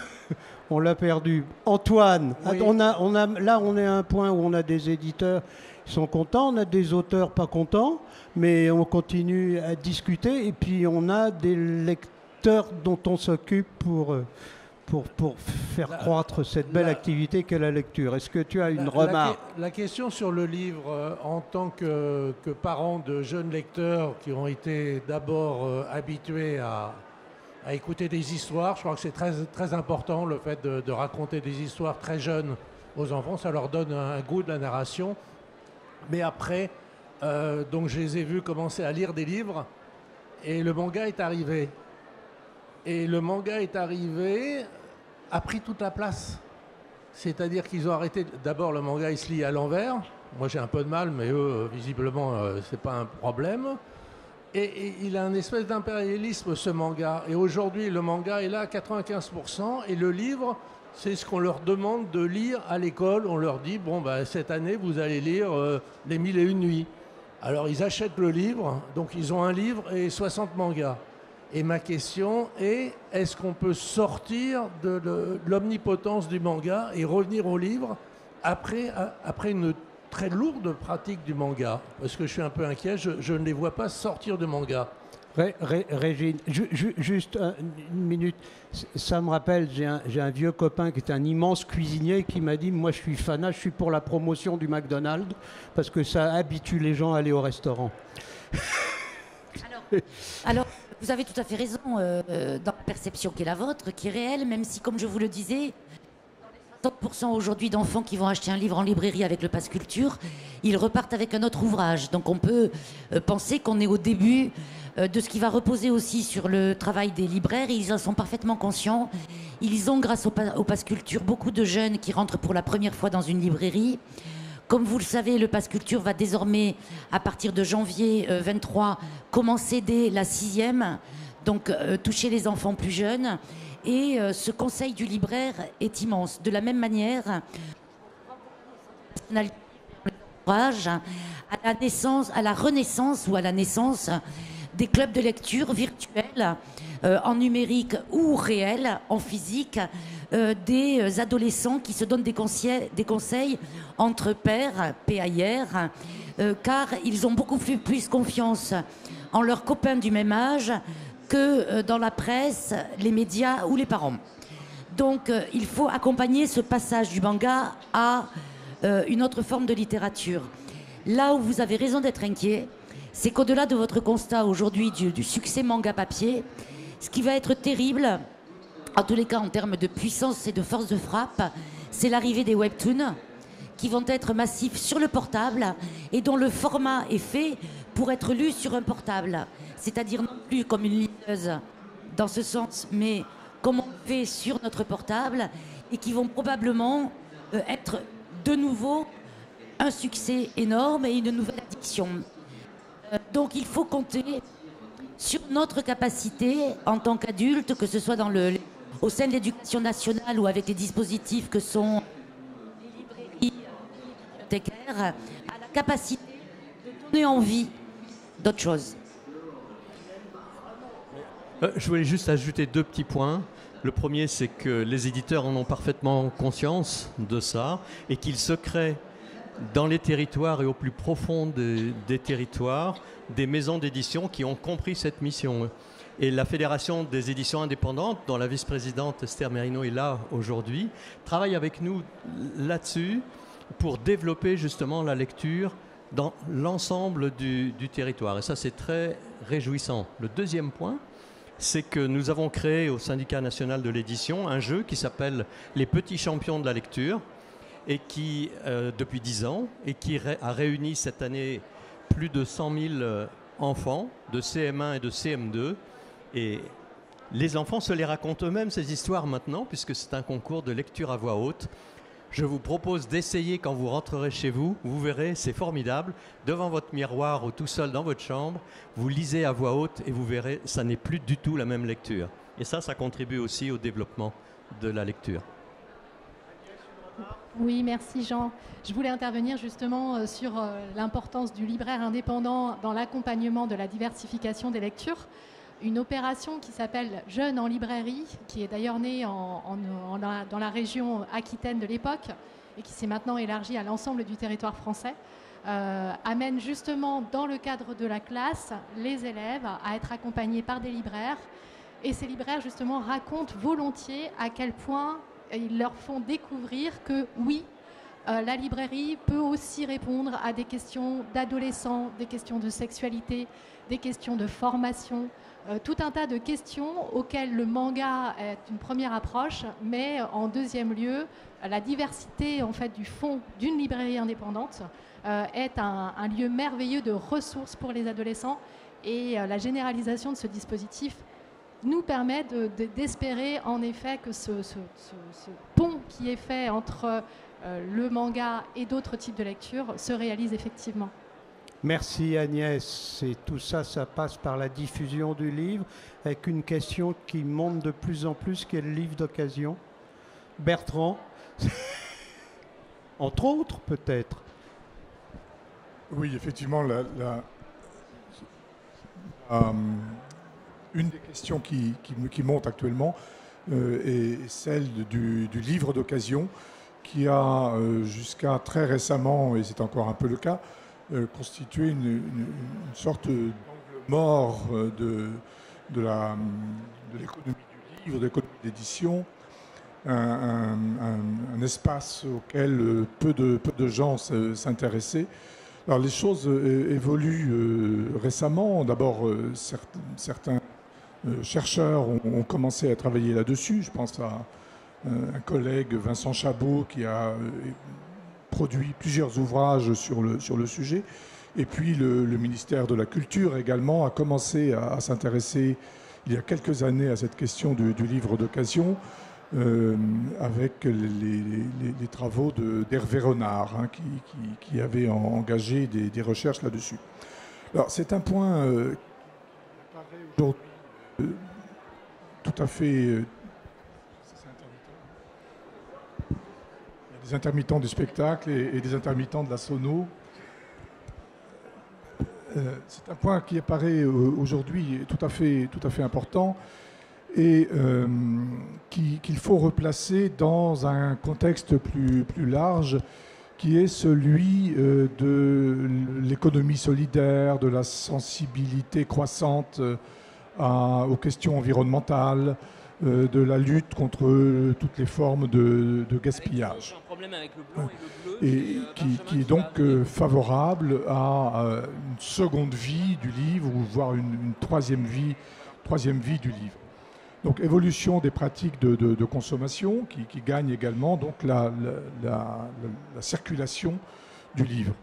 On l'a perdu. Antoine, oui. Là on est à un point où on a des éditeurs qui sont contents, on a des auteurs pas contents, mais on continue à discuter et puis on a des lecteurs dont on s'occupe pour faire croître cette belle activité qu'est la lecture. Est-ce que tu as une remarque? La question sur le livre, en tant que parent de jeunes lecteurs qui ont été d'abord habitués à écouter des histoires, je crois que c'est très, très important le fait de raconter des histoires très jeunes aux enfants, ça leur donne un goût de la narration. Mais après, donc je les ai vus commencer à lire des livres et le manga est arrivé. Et le manga est arrivé, a pris toute la place. C'est-à-dire qu'ils ont arrêté. D'abord, le manga, il se lit à l'envers. Moi, j'ai un peu de mal, mais eux, visiblement, c'est pas un problème. Et il a un espèce d'impérialisme, ce manga. Et aujourd'hui, le manga est là à 95%. Et le livre, c'est ce qu'on leur demande de lire à l'école. On leur dit, bon, bah, cette année, vous allez lire Les 1001 nuits. Alors, ils achètent le livre. Donc, ils ont un livre et 60 mangas. Et ma question est, est-ce qu'on peut sortir de l'omnipotence du manga et revenir au livre après une très lourde pratique du manga? Parce que je suis un peu inquiet, je ne les vois pas sortir de manga. Régine, juste une minute. Ça me rappelle, j'ai un vieux copain qui est un immense cuisinier qui m'a dit, moi je suis fanat, je suis pour la promotion du McDonald's parce que ça habitue les gens à aller au restaurant. Alors, vous avez tout à fait raison dans la perception qui est la vôtre, qui est réelle, même si, comme je vous le disais, dans les 60% aujourd'hui d'enfants qui vont acheter un livre en librairie avec le Pass Culture, ils repartent avec un autre ouvrage. Donc on peut penser qu'on est au début de ce qui va reposer aussi sur le travail des libraires, et ils en sont parfaitement conscients. Ils ont, grâce au Pass Culture, beaucoup de jeunes qui rentrent pour la première fois dans une librairie, Comme vous le savez, le Pass Culture va désormais, à partir de janvier 23, commencer dès la 6e, donc toucher les enfants plus jeunes. Et ce conseil du libraire est immense. De la même manière, à la naissance, à la renaissance ou à la naissance des clubs de lecture virtuels, en numérique ou réel, en physique, des adolescents qui se donnent des conseils entre pairs, PAIR, car ils ont beaucoup plus confiance en leurs copains du même âge que dans la presse, les médias ou les parents. Donc il faut accompagner ce passage du manga à une autre forme de littérature. Là où vous avez raison d'être inquiet, c'est qu'au-delà de votre constat aujourd'hui du succès manga papier, ce qui va être terrible, en tous les cas en termes de puissance et de force de frappe, c'est l'arrivée des webtoons qui vont être massifs sur le portable et dont le format est fait pour être lu sur un portable. C'est-à-dire non plus comme une liseuse dans ce sens, mais comme on le fait sur notre portable et qui vont probablement être de nouveau un succès énorme et une nouvelle addiction. Donc il faut compter sur notre capacité en tant qu'adulte, que ce soit au sein de l'éducation nationale ou avec les dispositifs que sont les librairies bibliothécaires, à la capacité de donner envie d'autre chose. Je voulais juste ajouter 2 petits points. Le premier, c'est que les éditeurs en ont parfaitement conscience de ça et qu'ils se créent dans les territoires et au plus profond des territoires des maisons d'édition qui ont compris cette mission. Et la Fédération des éditions indépendantes, dont la vice-présidente Esther Merino est là aujourd'hui, travaille avec nous là-dessus pour développer justement la lecture dans l'ensemble du territoire. Et ça, c'est très réjouissant. Le deuxième point, c'est que nous avons créé au Syndicat national de l'édition un jeu qui s'appelle Les Petits Champions de la lecture et qui, depuis 10 ans, et qui a réuni cette année plus de 100 000 enfants de CM1 et de CM2. Et les enfants se les racontent eux-mêmes, ces histoires maintenant, puisque c'est un concours de lecture à voix haute. Je vous propose d'essayer quand vous rentrerez chez vous. Vous verrez, c'est formidable. Devant votre miroir ou tout seul dans votre chambre, vous lisez à voix haute et vous verrez, ça n'est plus du tout la même lecture. Et ça contribue aussi au développement de la lecture. Oui, merci Jean. Je voulais intervenir justement sur l'importance du libraire indépendant dans l'accompagnement de la diversification des lectures. Une opération qui s'appelle Jeunes en librairie, qui est d'ailleurs née dans la région aquitaine de l'époque et qui s'est maintenant élargie à l'ensemble du territoire français, amène justement dans le cadre de la classe les élèves à être accompagnés par des libraires. Et ces libraires justement racontent volontiers à quel point ils leur font découvrir que oui, la librairie peut aussi répondre à des questions d'adolescents, des questions de sexualité, des questions de formation, tout un tas de questions auxquelles le manga est une première approche, mais en deuxième lieu, la diversité en fait du fond d'une librairie indépendante est un lieu merveilleux de ressources pour les adolescents, et la généralisation de ce dispositif nous permet d'espérer en effet que ce pont qui est fait entre le manga et d'autres types de lectures se réalise effectivement. Merci Agnès. Et tout ça, ça passe par la diffusion du livre, avec une question qui monte de plus en plus, qui est le livre d'occasion. Bertrand, entre autres peut-être. Oui, effectivement, une des questions qui monte actuellement est celle du livre d'occasion, qui a jusqu'à très récemment, et c'est encore un peu le cas, constitué une sorte d'angle mort de l'économie du livre, de l'économie d'édition, un espace auquel peu de gens s'intéressaient. Alors les choses évoluent récemment. D'abord, certains chercheurs ont commencé à travailler là-dessus. Je pense à un collègue, Vincent Chabot, qui a produit plusieurs ouvrages sur le sujet. Et puis le ministère de la Culture également a commencé à s'intéresser il y a quelques années à cette question du livre d'occasion, avec les travaux d'Hervé Renard, hein, qui avait engagé des recherches là-dessus. Alors c'est un point qui paraît aujourd'hui tout à fait... des intermittents du spectacle et des intermittents de la sono. C'est un point qui apparaît aujourd'hui tout à fait important et qu'il faut replacer dans un contexte plus large qui est celui de l'économie solidaire, de la sensibilité croissante aux questions environnementales, de la lutte contre toutes les formes de gaspillage. Et qui est donc favorable à une seconde vie du livre, ou voire une troisième vie du livre. Donc évolution des pratiques de consommation qui gagne également donc la circulation du livre.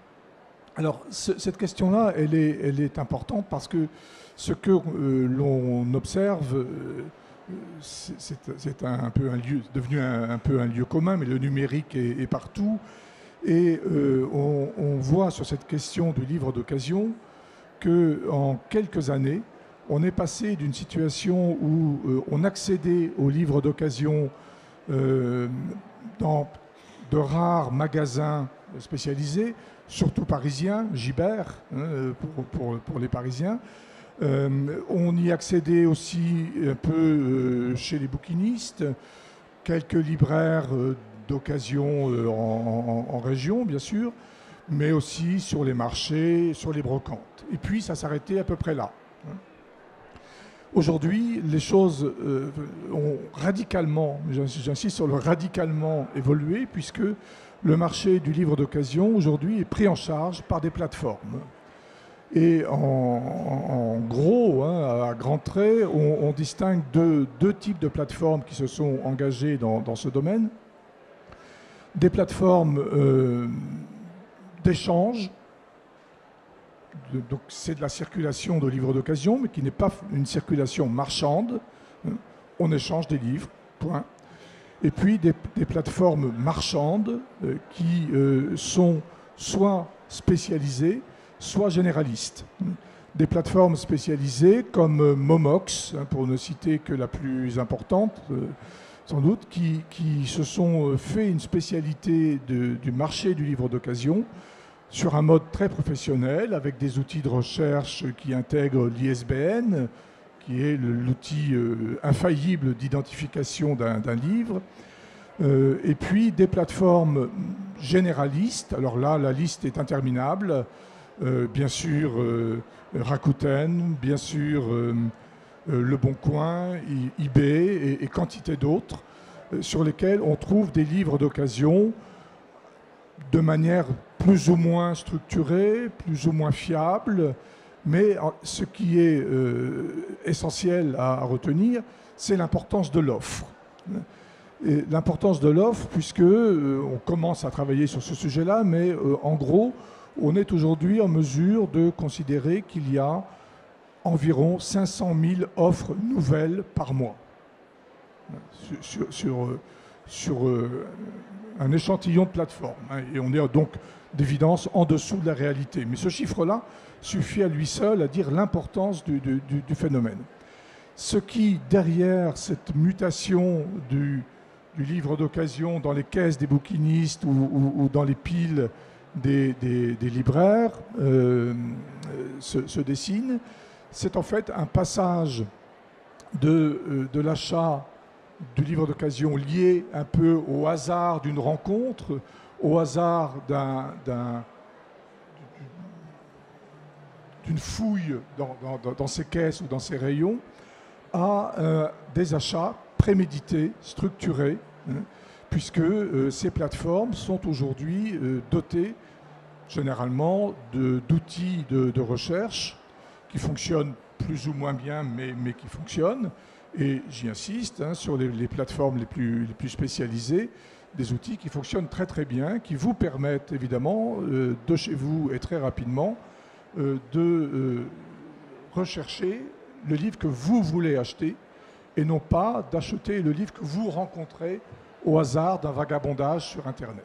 Alors cette question-là, elle est importante parce que ce que l'on observe, c'est devenu un peu un lieu commun, mais le numérique est partout. Et on voit sur cette question du livre d'occasion qu'en quelques années, on est passé d'une situation où on accédait aux livres d'occasion dans de rares magasins spécialisés, surtout parisiens, Gibert, hein, pour les Parisiens. On y accédait aussi un peu chez les bouquinistes, quelques libraires d'occasion en région, bien sûr, mais aussi sur les marchés, sur les brocantes. Et puis, ça s'arrêtait à peu près là. Aujourd'hui, les choses ont radicalement, j'insiste sur le radicalement évolué, puisque le marché du livre d'occasion, aujourd'hui, est pris en charge par des plateformes. Et en gros, hein, à grands traits, on distingue deux types de plateformes qui se sont engagées dans ce domaine. Des plateformes d'échange, donc c'est de la circulation de livres d'occasion, mais qui n'est pas une circulation marchande. On échange des livres, point. Et puis des plateformes marchandes qui sont soit spécialisées, soit généralistes. Des plateformes spécialisées comme Momox, pour ne citer que la plus importante, sans doute, qui se sont fait une spécialité du marché du livre d'occasion sur un mode très professionnel, avec des outils de recherche qui intègrent l'ISBN, qui est l'outil infaillible d'identification d'un livre, et puis des plateformes généralistes. Alors là, la liste est interminable. Bien sûr Rakuten, bien sûr Le Bon Coin, eBay et quantité d'autres, sur lesquels on trouve des livres d'occasion de manière plus ou moins structurée, plus ou moins fiable, mais ce qui est essentiel à retenir, c'est l'importance de l'offre. L'importance de l'offre, puisque on commence à travailler sur ce sujet-là, mais en gros, on est aujourd'hui en mesure de considérer qu'il y a environ 500 000 offres nouvelles par mois sur un échantillon de plateformes. Et on est donc d'évidence en dessous de la réalité. Mais ce chiffre-là suffit à lui seul à dire l'importance du phénomène. Ce qui, derrière cette mutation du livre d'occasion dans les caisses des bouquinistes ou dans les piles des libraires se dessine, c'est en fait un passage de l'achat du livre d'occasion lié un peu au hasard d'une rencontre, au hasard d'une fouille dans ces caisses ou dans ces rayons, à des achats prémédités, structurés, puisque ces plateformes sont aujourd'hui dotées généralement d'outils de recherche qui fonctionnent plus ou moins bien, mais qui fonctionnent. Et j'y insiste, sur les plateformes les plus spécialisées, des outils qui fonctionnent très très bien, qui vous permettent évidemment de chez vous et très rapidement de rechercher le livre que vous voulez acheter et non pas d'acheter le livre que vous rencontrez au hasard d'un vagabondage sur Internet.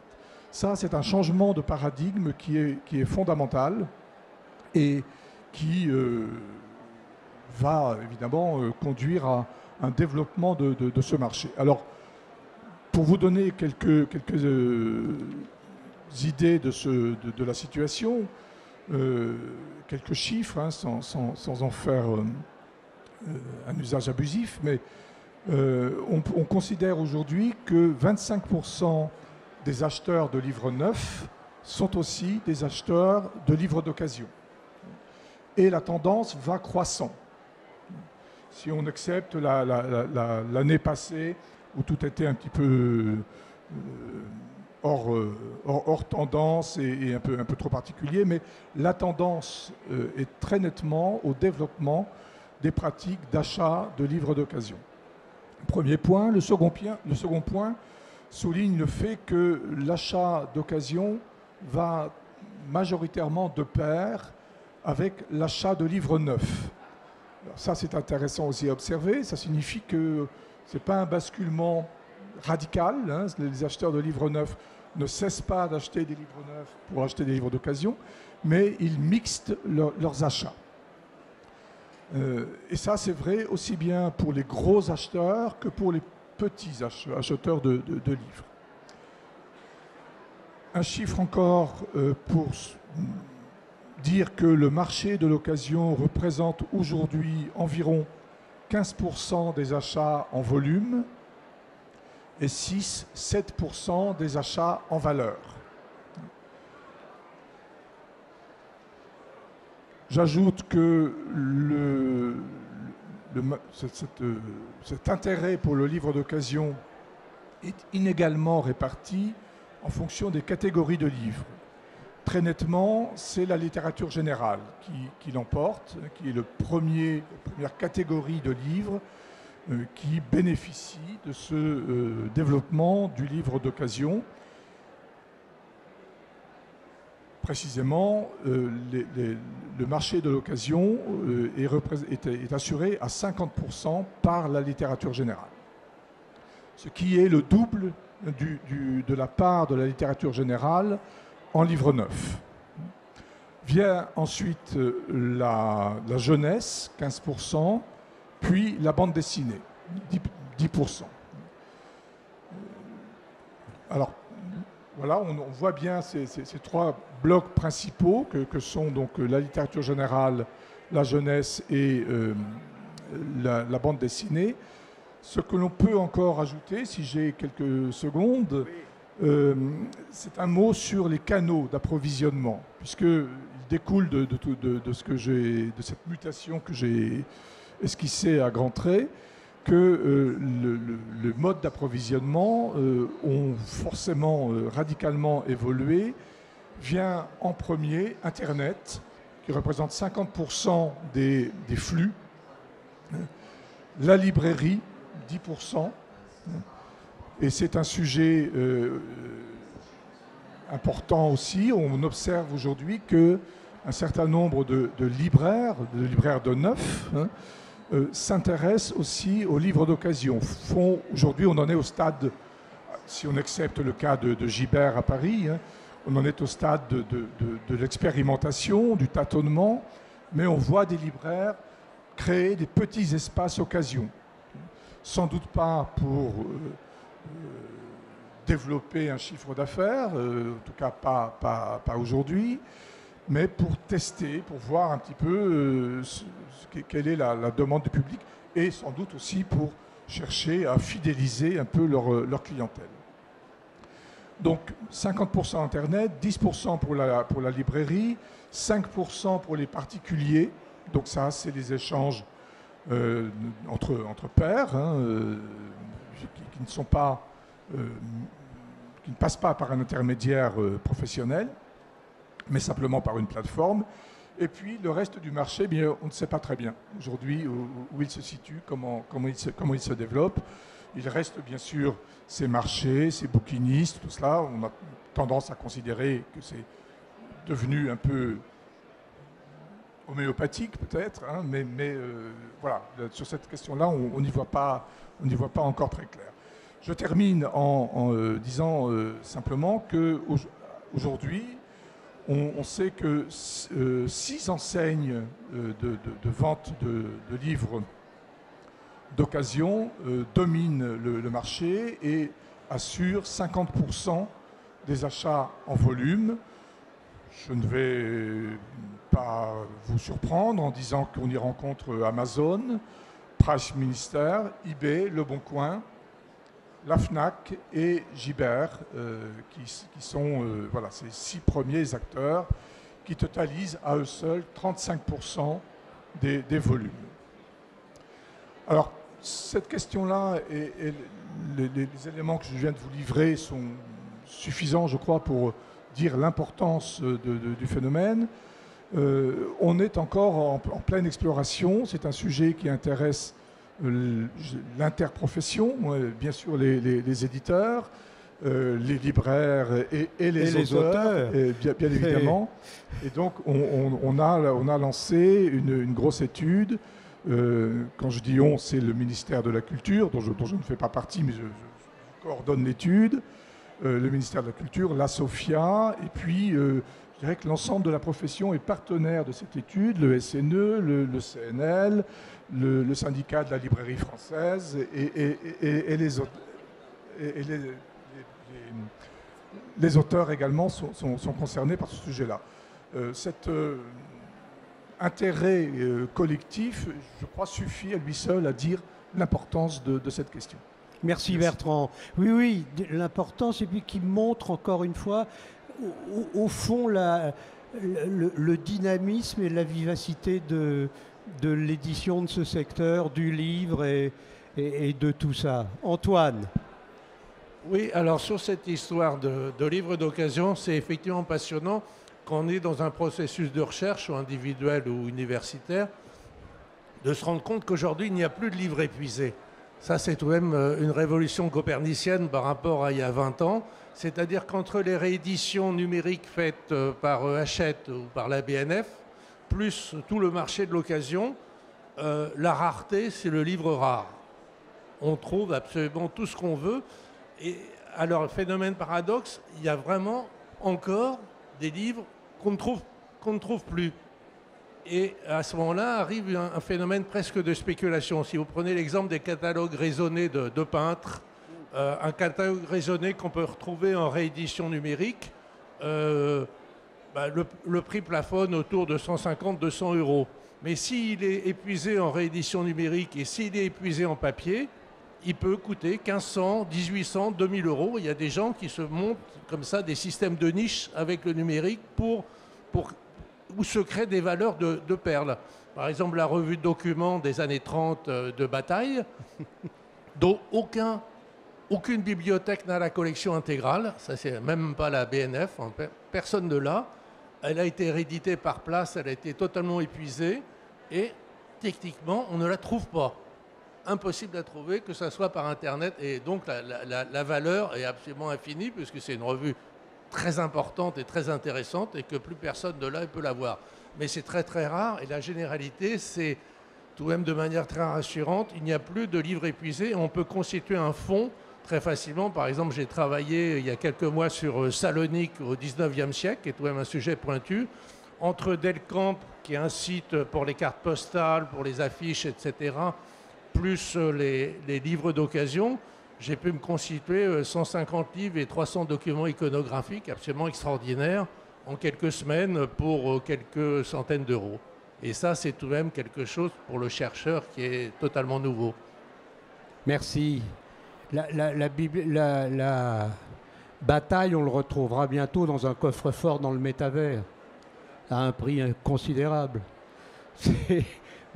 Ça, c'est un changement de paradigme qui est fondamental et qui va évidemment conduire à un développement de ce marché. Alors, pour vous donner quelques idées de la situation, quelques chiffres, hein, sans en faire un usage abusif, mais on considère aujourd'hui que 25% des acheteurs de livres neufs sont aussi des acheteurs de livres d'occasion. Et la tendance va croissant. Si on accepte l'année passée, où tout était un petit peu hors tendance et un peu trop particulier, mais la tendance est très nettement au développement des pratiques d'achat de livres d'occasion. Premier point. Le second point souligne le fait que l'achat d'occasion va majoritairement de pair avec l'achat de livres neufs. Alors ça, c'est intéressant aussi à observer. Ça signifie que ce n'est pas un basculement radical. Hein. Les acheteurs de livres neufs ne cessent pas d'acheter des livres neufs pour acheter des livres d'occasion, mais ils mixent leurs achats. Et ça, c'est vrai aussi bien pour les gros acheteurs que pour les petits acheteurs de livres. Un chiffre encore pour dire que le marché de l'occasion représente aujourd'hui environ 15% des achats en volume et 6-7% des achats en valeur. J'ajoute que cet intérêt pour le livre d'occasion est inégalement réparti en fonction des catégories de livres. Très nettement, c'est la littérature générale qui l'emporte, qui est la première catégorie de livres qui bénéficie de ce développement du livre d'occasion. Précisément, le marché de l'occasion est assuré à 50% par la littérature générale, ce qui est le double de la part de la littérature générale en livre neuf. Vient ensuite la jeunesse, 15%, puis la bande dessinée, 10%. Alors, voilà, on voit bien ces trois blocs principaux que sont donc la littérature générale, la jeunesse et la bande dessinée. Ce que l'on peut encore ajouter, si j'ai quelques secondes, c'est un mot sur les canaux d'approvisionnement, puisqu'il découle de cette mutation que j'ai esquissée à grands traits, que le mode d'approvisionnement ont forcément radicalement évolué. Vient en premier Internet, qui représente 50% des flux, la librairie, 10%, et c'est un sujet important aussi. On observe aujourd'hui qu'un certain nombre de libraires de neuf, s'intéressent aussi aux livres d'occasion. Aujourd'hui, on en est au stade, si on accepte le cas de Gibert à Paris, on en est au stade de l'expérimentation, du tâtonnement, mais on voit des libraires créer des petits espaces occasion. Sans doute pas pour développer un chiffre d'affaires, en tout cas pas aujourd'hui, mais pour tester, pour voir un petit peu quelle est la demande du public et sans doute aussi pour chercher à fidéliser un peu leur clientèle. Donc 50% Internet, 10% pour la librairie, 5% pour les particuliers. Donc ça, c'est des échanges entre pairs qui ne sont pas, qui ne passent pas par un intermédiaire professionnel, mais simplement par une plateforme. Et puis le reste du marché, bien, on ne sait pas très bien aujourd'hui où il se situe, comment il se développe. Il reste bien sûr ces marchés, ces bouquinistes, tout cela. On a tendance à considérer que c'est devenu un peu homéopathique peut-être, hein, mais voilà, sur cette question-là, on n'y voit pas encore très clair. Je termine en disant simplement qu'aujourd'hui, on sait que 6 enseignes de vente de livres d'occasion dominent le marché et assurent 50% des achats en volume. Je ne vais pas vous surprendre en disant qu'on y rencontre Amazon, Price Minister, eBay, Le Bon Coin, la Fnac et Gibert, qui sont voilà, ces 6 premiers acteurs qui totalisent à eux seuls 35% des volumes. Alors, cette question-là et les éléments que je viens de vous livrer sont suffisants, je crois, pour dire l'importance du phénomène. On est encore en pleine exploration. C'est un sujet qui intéresse l'interprofession, bien sûr les éditeurs, les libraires et les auteurs. Bien évidemment. Et donc on a lancé une grosse étude. Quand je dis on, c'est le ministère de la Culture, dont je ne fais pas partie, mais je coordonne l'étude, le ministère de la Culture, la SOFIA, et puis je dirais que l'ensemble de la profession est partenaire de cette étude, le SNE, le CNL, le syndicat de la librairie française et les auteurs également sont concernés par ce sujet-là. Cet intérêt collectif, je crois, suffit à lui seul à dire l'importance de cette question. Merci Bertrand. Oui, l'importance, et puis qui montre encore une fois, au fond, le dynamisme et la vivacité de l'édition de ce secteur, du livre et de tout ça. Antoine. Oui, alors sur cette histoire de livres d'occasion, c'est effectivement passionnant quand on est dans un processus de recherche, ou individuel ou universitaire, de se rendre compte qu'aujourd'hui, il n'y a plus de livres épuisés. Ça, c'est tout de même une révolution copernicienne par rapport à il y a 20 ans. C'est-à-dire qu'entre les rééditions numériques faites par Hachette ou par la BNF, plus tout le marché de l'occasion, la rareté, c'est le livre rare. On trouve absolument tout ce qu'on veut. Et alors, phénomène paradoxe, il y a vraiment encore des livres qu'on ne trouve plus. Et à ce moment-là arrive un phénomène presque de spéculation. Si vous prenez l'exemple des catalogues raisonnés de peintres, un catalogue raisonné qu'on peut retrouver en réédition numérique, le prix plafonne autour de 150-200 €. Mais s'il est épuisé en réédition numérique et s'il est épuisé en papier, il peut coûter 1500, 1800, 2000 €. Il y a des gens qui se montent comme ça des systèmes de niche avec le numérique où se créent des valeurs de perles. Par exemple, la revue de documents des années 30 de Bataille, dont aucune bibliothèque n'a la collection intégrale, ça c'est même pas la BNF, personne ne l'a. Elle a été rééditée par place, elle a été totalement épuisée et techniquement on ne la trouve pas. Impossible de la trouver, que ce soit par Internet, et donc la valeur est absolument infinie puisque c'est une revue très importante et très intéressante et que plus personne de là peut l'avoir. Mais c'est très très rare et la généralité, c'est tout de même de manière très rassurante, il n'y a plus de livres épuisés, on peut constituer un fonds très facilement. Par exemple, j'ai travaillé il y a quelques mois sur Salonique au 19e siècle, qui est tout de même un sujet pointu, entre Delcamp, qui est un site pour les cartes postales, pour les affiches, etc., plus les livres d'occasion. J'ai pu me constituer 150 livres et 300 documents iconographiques absolument extraordinaires en quelques semaines pour quelques centaines d'euros. Et ça, c'est tout de même quelque chose pour le chercheur qui est totalement nouveau. Merci. La Bataille, on le retrouvera bientôt dans un coffre-fort dans le métavers, à un prix considérable.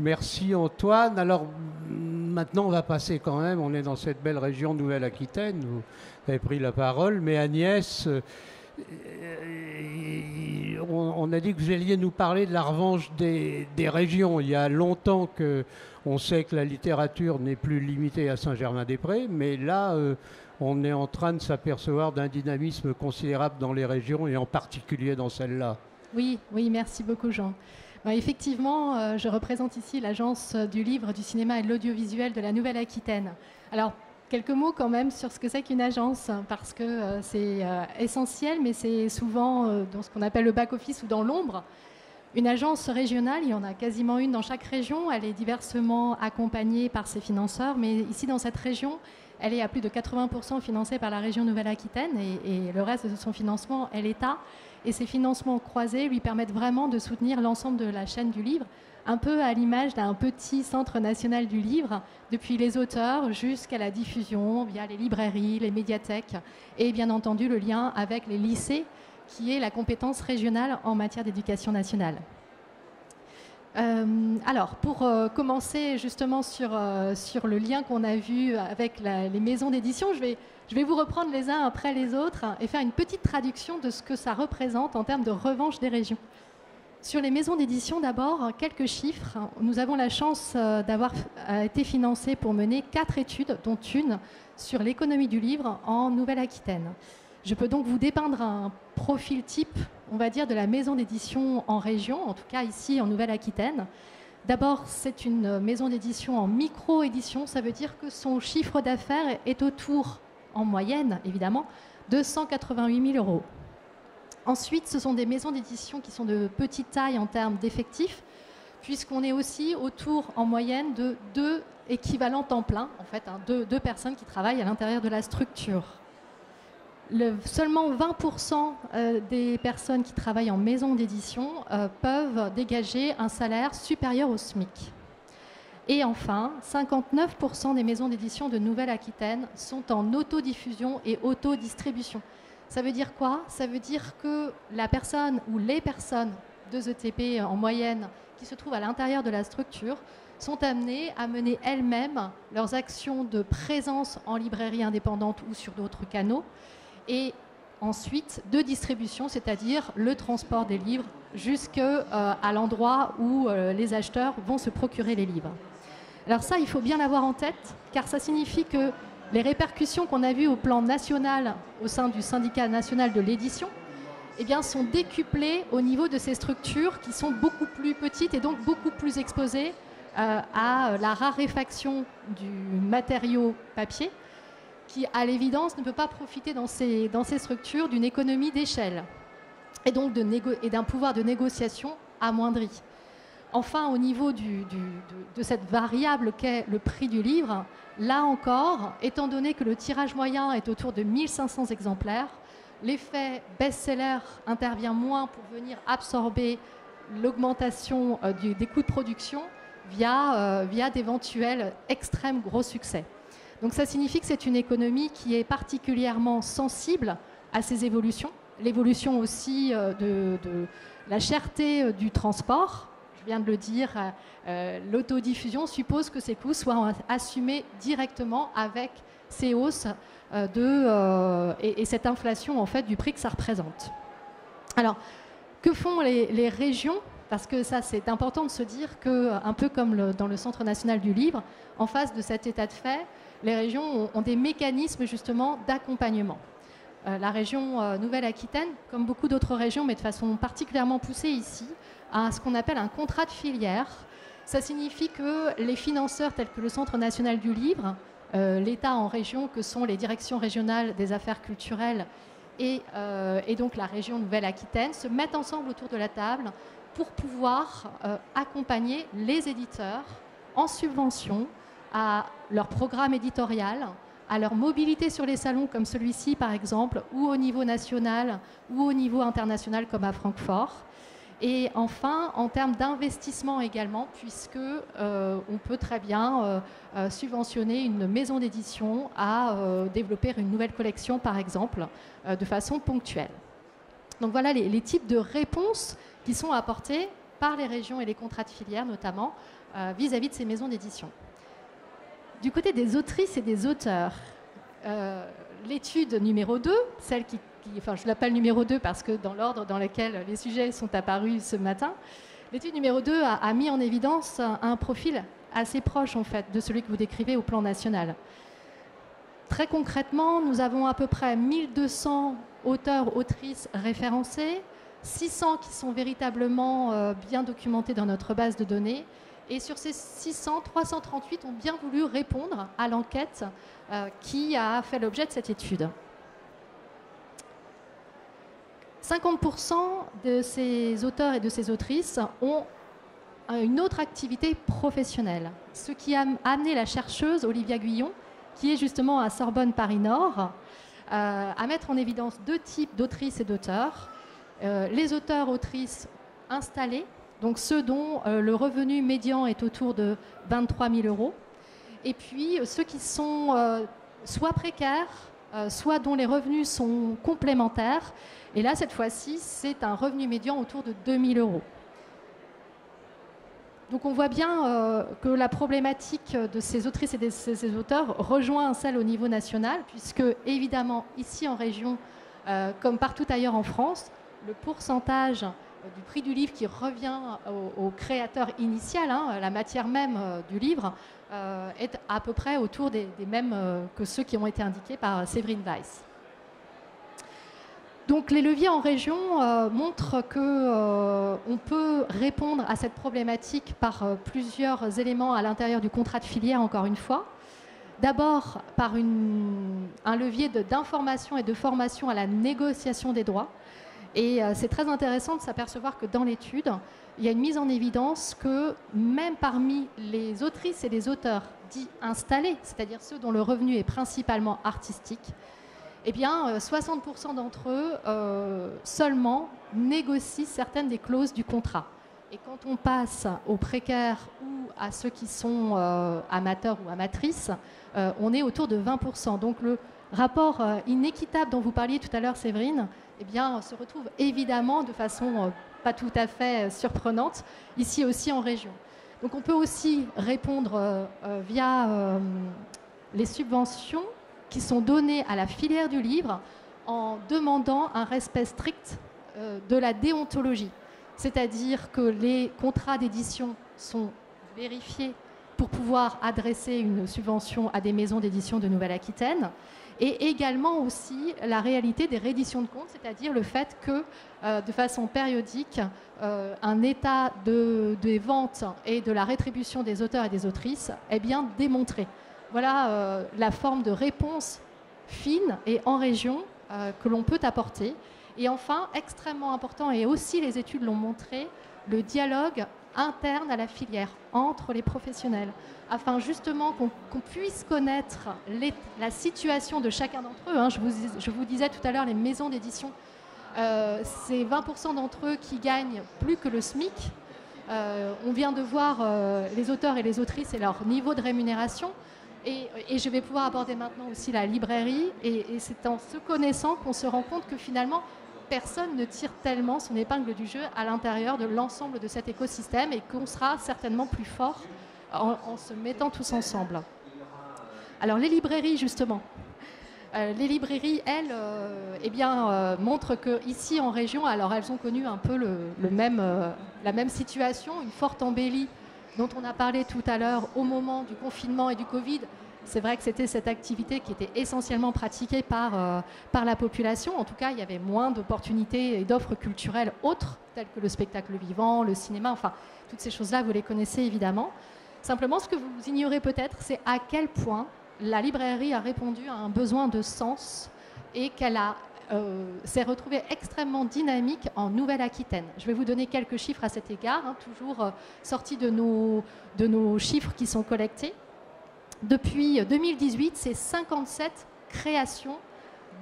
Merci Antoine. Alors maintenant on va passer quand même, on est dans cette belle région Nouvelle-Aquitaine, vous avez pris la parole, mais Agnès, on a dit que vous alliez nous parler de la revanche des régions. Il y a longtemps qu'on sait que la littérature n'est plus limitée à Saint-Germain-des-Prés, mais là on est en train de s'apercevoir d'un dynamisme considérable dans les régions et en particulier dans celle-là. Oui, merci beaucoup Jean. Effectivement, je représente ici l'Agence du livre, du cinéma et de l'audiovisuel de la Nouvelle-Aquitaine. Alors, quelques mots quand même sur ce que c'est qu'une agence, parce que c'est essentiel, mais c'est souvent dans ce qu'on appelle le back-office ou dans l'ombre. Une agence régionale, il y en a quasiment une dans chaque région, elle est diversement accompagnée par ses financeurs, mais ici dans cette région, elle est à plus de 80% financée par la région Nouvelle-Aquitaine et le reste de son financement est l'État. Et ces financements croisés lui permettent vraiment de soutenir l'ensemble de la chaîne du livre, un peu à l'image d'un petit centre national du livre, depuis les auteurs jusqu'à la diffusion via les librairies, les médiathèques et bien entendu le lien avec les lycées qui est la compétence régionale en matière d'éducation nationale. Alors, pour commencer justement sur le lien qu'on a vu avec les maisons d'édition, je vais vous reprendre les uns après les autres et faire une petite traduction de ce que ça représente en termes de revanche des régions. Sur les maisons d'édition, d'abord, quelques chiffres. Nous avons la chance d'avoir été financés pour mener 4 études, dont une sur l'économie du livre en Nouvelle-Aquitaine. Je peux donc vous dépeindre un profil type, on va dire, de la maison d'édition en région, en tout cas ici en Nouvelle-Aquitaine. D'abord, c'est une maison d'édition en micro-édition, ça veut dire que son chiffre d'affaires est autour, en moyenne évidemment, de 188 000 €. Ensuite, ce sont des maisons d'édition qui sont de petite taille en termes d'effectifs, puisqu'on est aussi autour, en moyenne, de 2 équivalents temps plein, en fait, deux personnes qui travaillent à l'intérieur de la structure. Seulement 20% des personnes qui travaillent en maison d'édition peuvent dégager un salaire supérieur au SMIC. Et enfin, 59% des maisons d'édition de Nouvelle-Aquitaine sont en autodiffusion et autodistribution. Ça veut dire quoi? Ça veut dire que la personne ou les personnes, 2 ETP en moyenne, qui se trouvent à l'intérieur de la structure, sont amenées à mener elles-mêmes leurs actions de présence en librairie indépendante ou sur d'autres canaux, et ensuite de distribution, c'est-à-dire le transport des livres jusqu'à l'endroit où les acheteurs vont se procurer les livres. Alors ça, il faut bien l'avoir en tête, car ça signifie que les répercussions qu'on a vues au plan national au sein du syndicat national de l'édition, eh bien, sont décuplées au niveau de ces structures qui sont beaucoup plus petites et donc beaucoup plus exposées à la raréfaction du matériau papier, qui, à l'évidence, ne peut pas profiter dans ces structures d'une économie d'échelle et donc d'un pouvoir de négociation amoindri. Enfin, au niveau de cette variable qu'est le prix du livre, là encore, étant donné que le tirage moyen est autour de 1500 exemplaires, l'effet best-seller intervient moins pour venir absorber l'augmentation des coûts de production via d'éventuels extrêmes gros succès. Donc ça signifie que c'est une économie qui est particulièrement sensible à ces évolutions. L'évolution aussi de la cherté du transport. Je viens de le dire, l'autodiffusion suppose que ces coûts soient assumés directement avec ces hausses et cette inflation en fait, du prix que ça représente. Alors, que font les régions? Parce que ça, c'est important de se dire qu'un peu comme dans le Centre national du livre, en face de cet état de fait, les régions ont des mécanismes justement d'accompagnement. La région Nouvelle-Aquitaine, comme beaucoup d'autres régions, mais de façon particulièrement poussée ici, a ce qu'on appelle un contrat de filière. Ça signifie que les financeurs tels que le Centre national du livre, l'État en région, que sont les directions régionales des affaires culturelles et donc la région Nouvelle-Aquitaine, se mettent ensemble autour de la table pour pouvoir accompagner les éditeurs en subvention à leur programme éditorial, à leur mobilité sur les salons comme celui-ci par exemple, ou au niveau national ou au niveau international comme à Francfort. Et enfin, en termes d'investissement également, puisque on peut très bien subventionner une maison d'édition à développer une nouvelle collection par exemple, de façon ponctuelle. Donc voilà les types de réponses qui sont apportées par les régions et les contrats de filière notamment vis-à-vis de ces maisons d'édition. Du côté des autrices et des auteurs, l'étude numéro 2, celle enfin je l'appelle numéro 2 parce que dans l'ordre dans lequel les sujets sont apparus ce matin, l'étude numéro 2 a mis en évidence un profil assez proche en fait de celui que vous décrivez au plan national. Très concrètement, nous avons à peu près 1200 auteurs, autrices référencés, 600 qui sont véritablement bien documentés dans notre base de données. Et sur ces 600, 338 ont bien voulu répondre à l'enquête qui a fait l'objet de cette étude. 50% de ces auteurs et de ces autrices ont une autre activité professionnelle. Ce qui a amené la chercheuse Olivia Guyon, qui est justement à Sorbonne Paris-Nord, à mettre en évidence deux types d'autrices et d'auteurs. Les auteurs-autrices installés, donc ceux dont le revenu médian est autour de 23 000 €, et puis ceux qui sont soit précaires, soit dont les revenus sont complémentaires. Et là, cette fois-ci, c'est un revenu médian autour de 2 000 €. Donc on voit bien que la problématique de ces autrices et de ces auteurs rejoint celle au niveau national, puisque évidemment, ici en région, comme partout ailleurs en France, le pourcentage du prix du livre qui revient au créateur initial, hein, la matière même du livre, est à peu près autour des mêmes que ceux qui ont été indiqués par Séverine Weiss. Donc les leviers en région montrent qu'on peut répondre à cette problématique par plusieurs éléments à l'intérieur du contrat de filière, encore une fois. D'abord par un levier d'information et de formation à la négociation des droits. Et c'est très intéressant de s'apercevoir que dans l'étude, il y a une mise en évidence que même parmi les autrices et les auteurs dits installés, c'est-à-dire ceux dont le revenu est principalement artistique, eh bien 60% d'entre eux seulement négocient certaines des clauses du contrat. Et quand on passe aux précaires ou à ceux qui sont amateurs ou amatrices, on est autour de 20%. Donc le rapport inéquitable dont vous parliez tout à l'heure, Séverine, eh bien, se retrouve évidemment de façon pas tout à fait surprenante, ici aussi en région. Donc on peut aussi répondre via les subventions qui sont données à la filière du livre en demandant un respect strict de la déontologie. C'est-à-dire que les contrats d'édition sont vérifiés pour pouvoir adresser une subvention à des maisons d'édition de Nouvelle-Aquitaine, et également aussi la réalité des rééditions de comptes, c'est-à-dire le fait que, de façon périodique, un état des ventes et de la rétribution des auteurs et des autrices est bien démontré. Voilà la forme de réponse fine et en région que l'on peut apporter. Et enfin, extrêmement important, et aussi les études l'ont montré, le dialogue interne à la filière, entre les professionnels, afin justement qu'on puisse connaître la situation de chacun d'entre eux. Hein. Je vous disais tout à l'heure, les maisons d'édition, c'est 20% d'entre eux qui gagnent plus que le SMIC. On vient de voir les auteurs et les autrices et leur niveau de rémunération. Et je vais pouvoir aborder maintenant aussi la librairie. Et c'est en se connaissant qu'on se rend compte que finalement, personne ne tire tellement son épingle du jeu à l'intérieur de l'ensemble de cet écosystème et qu'on sera certainement plus fort en se mettant tous ensemble. Alors les librairies, justement. Les librairies, elles, montrent qu'ici en région, alors elles ont connu un peu la même situation, une forte embellie dont on a parlé tout à l'heure au moment du confinement et du Covid. C'est vrai que c'était cette activité qui était essentiellement pratiquée par la population. En tout cas, il y avait moins d'opportunités et d'offres culturelles autres, telles que le spectacle vivant, le cinéma, enfin, toutes ces choses-là, vous les connaissez évidemment. Simplement, ce que vous ignorez peut-être, c'est à quel point la librairie a répondu à un besoin de sens et qu'elle s'est retrouvée extrêmement dynamique en Nouvelle-Aquitaine. Je vais vous donner quelques chiffres à cet égard, hein, toujours sortis de nos chiffres qui sont collectés. Depuis 2018, c'est 57 créations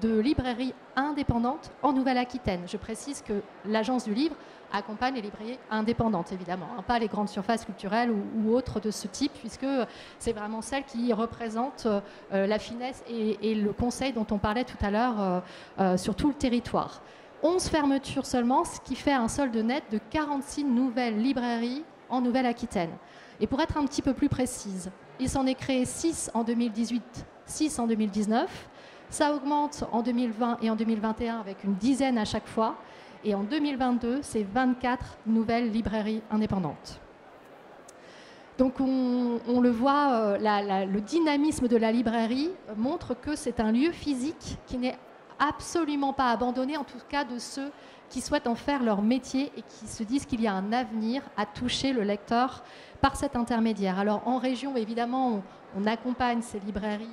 de librairies indépendantes en Nouvelle-Aquitaine. Je précise que l'Agence du Livre accompagne les librairies indépendantes, évidemment, hein, pas les grandes surfaces culturelles ou autres de ce type, puisque c'est vraiment celles qui représentent la finesse et le conseil dont on parlait tout à l'heure sur tout le territoire. 11 fermetures seulement, ce qui fait un solde net de 46 nouvelles librairies en Nouvelle-Aquitaine. Et pour être un petit peu plus précise, il s'en est créé 6 en 2018, 6 en 2019. Ça augmente en 2020 et en 2021 avec une dizaine à chaque fois. Et en 2022, c'est 24 nouvelles librairies indépendantes. Donc on le voit, le dynamisme de la librairie montre que c'est un lieu physique qui n'est absolument pas abandonner, en tout cas de ceux qui souhaitent en faire leur métier et qui se disent qu'il y a un avenir à toucher le lecteur par cet intermédiaire. Alors en région, évidemment, on accompagne ces librairies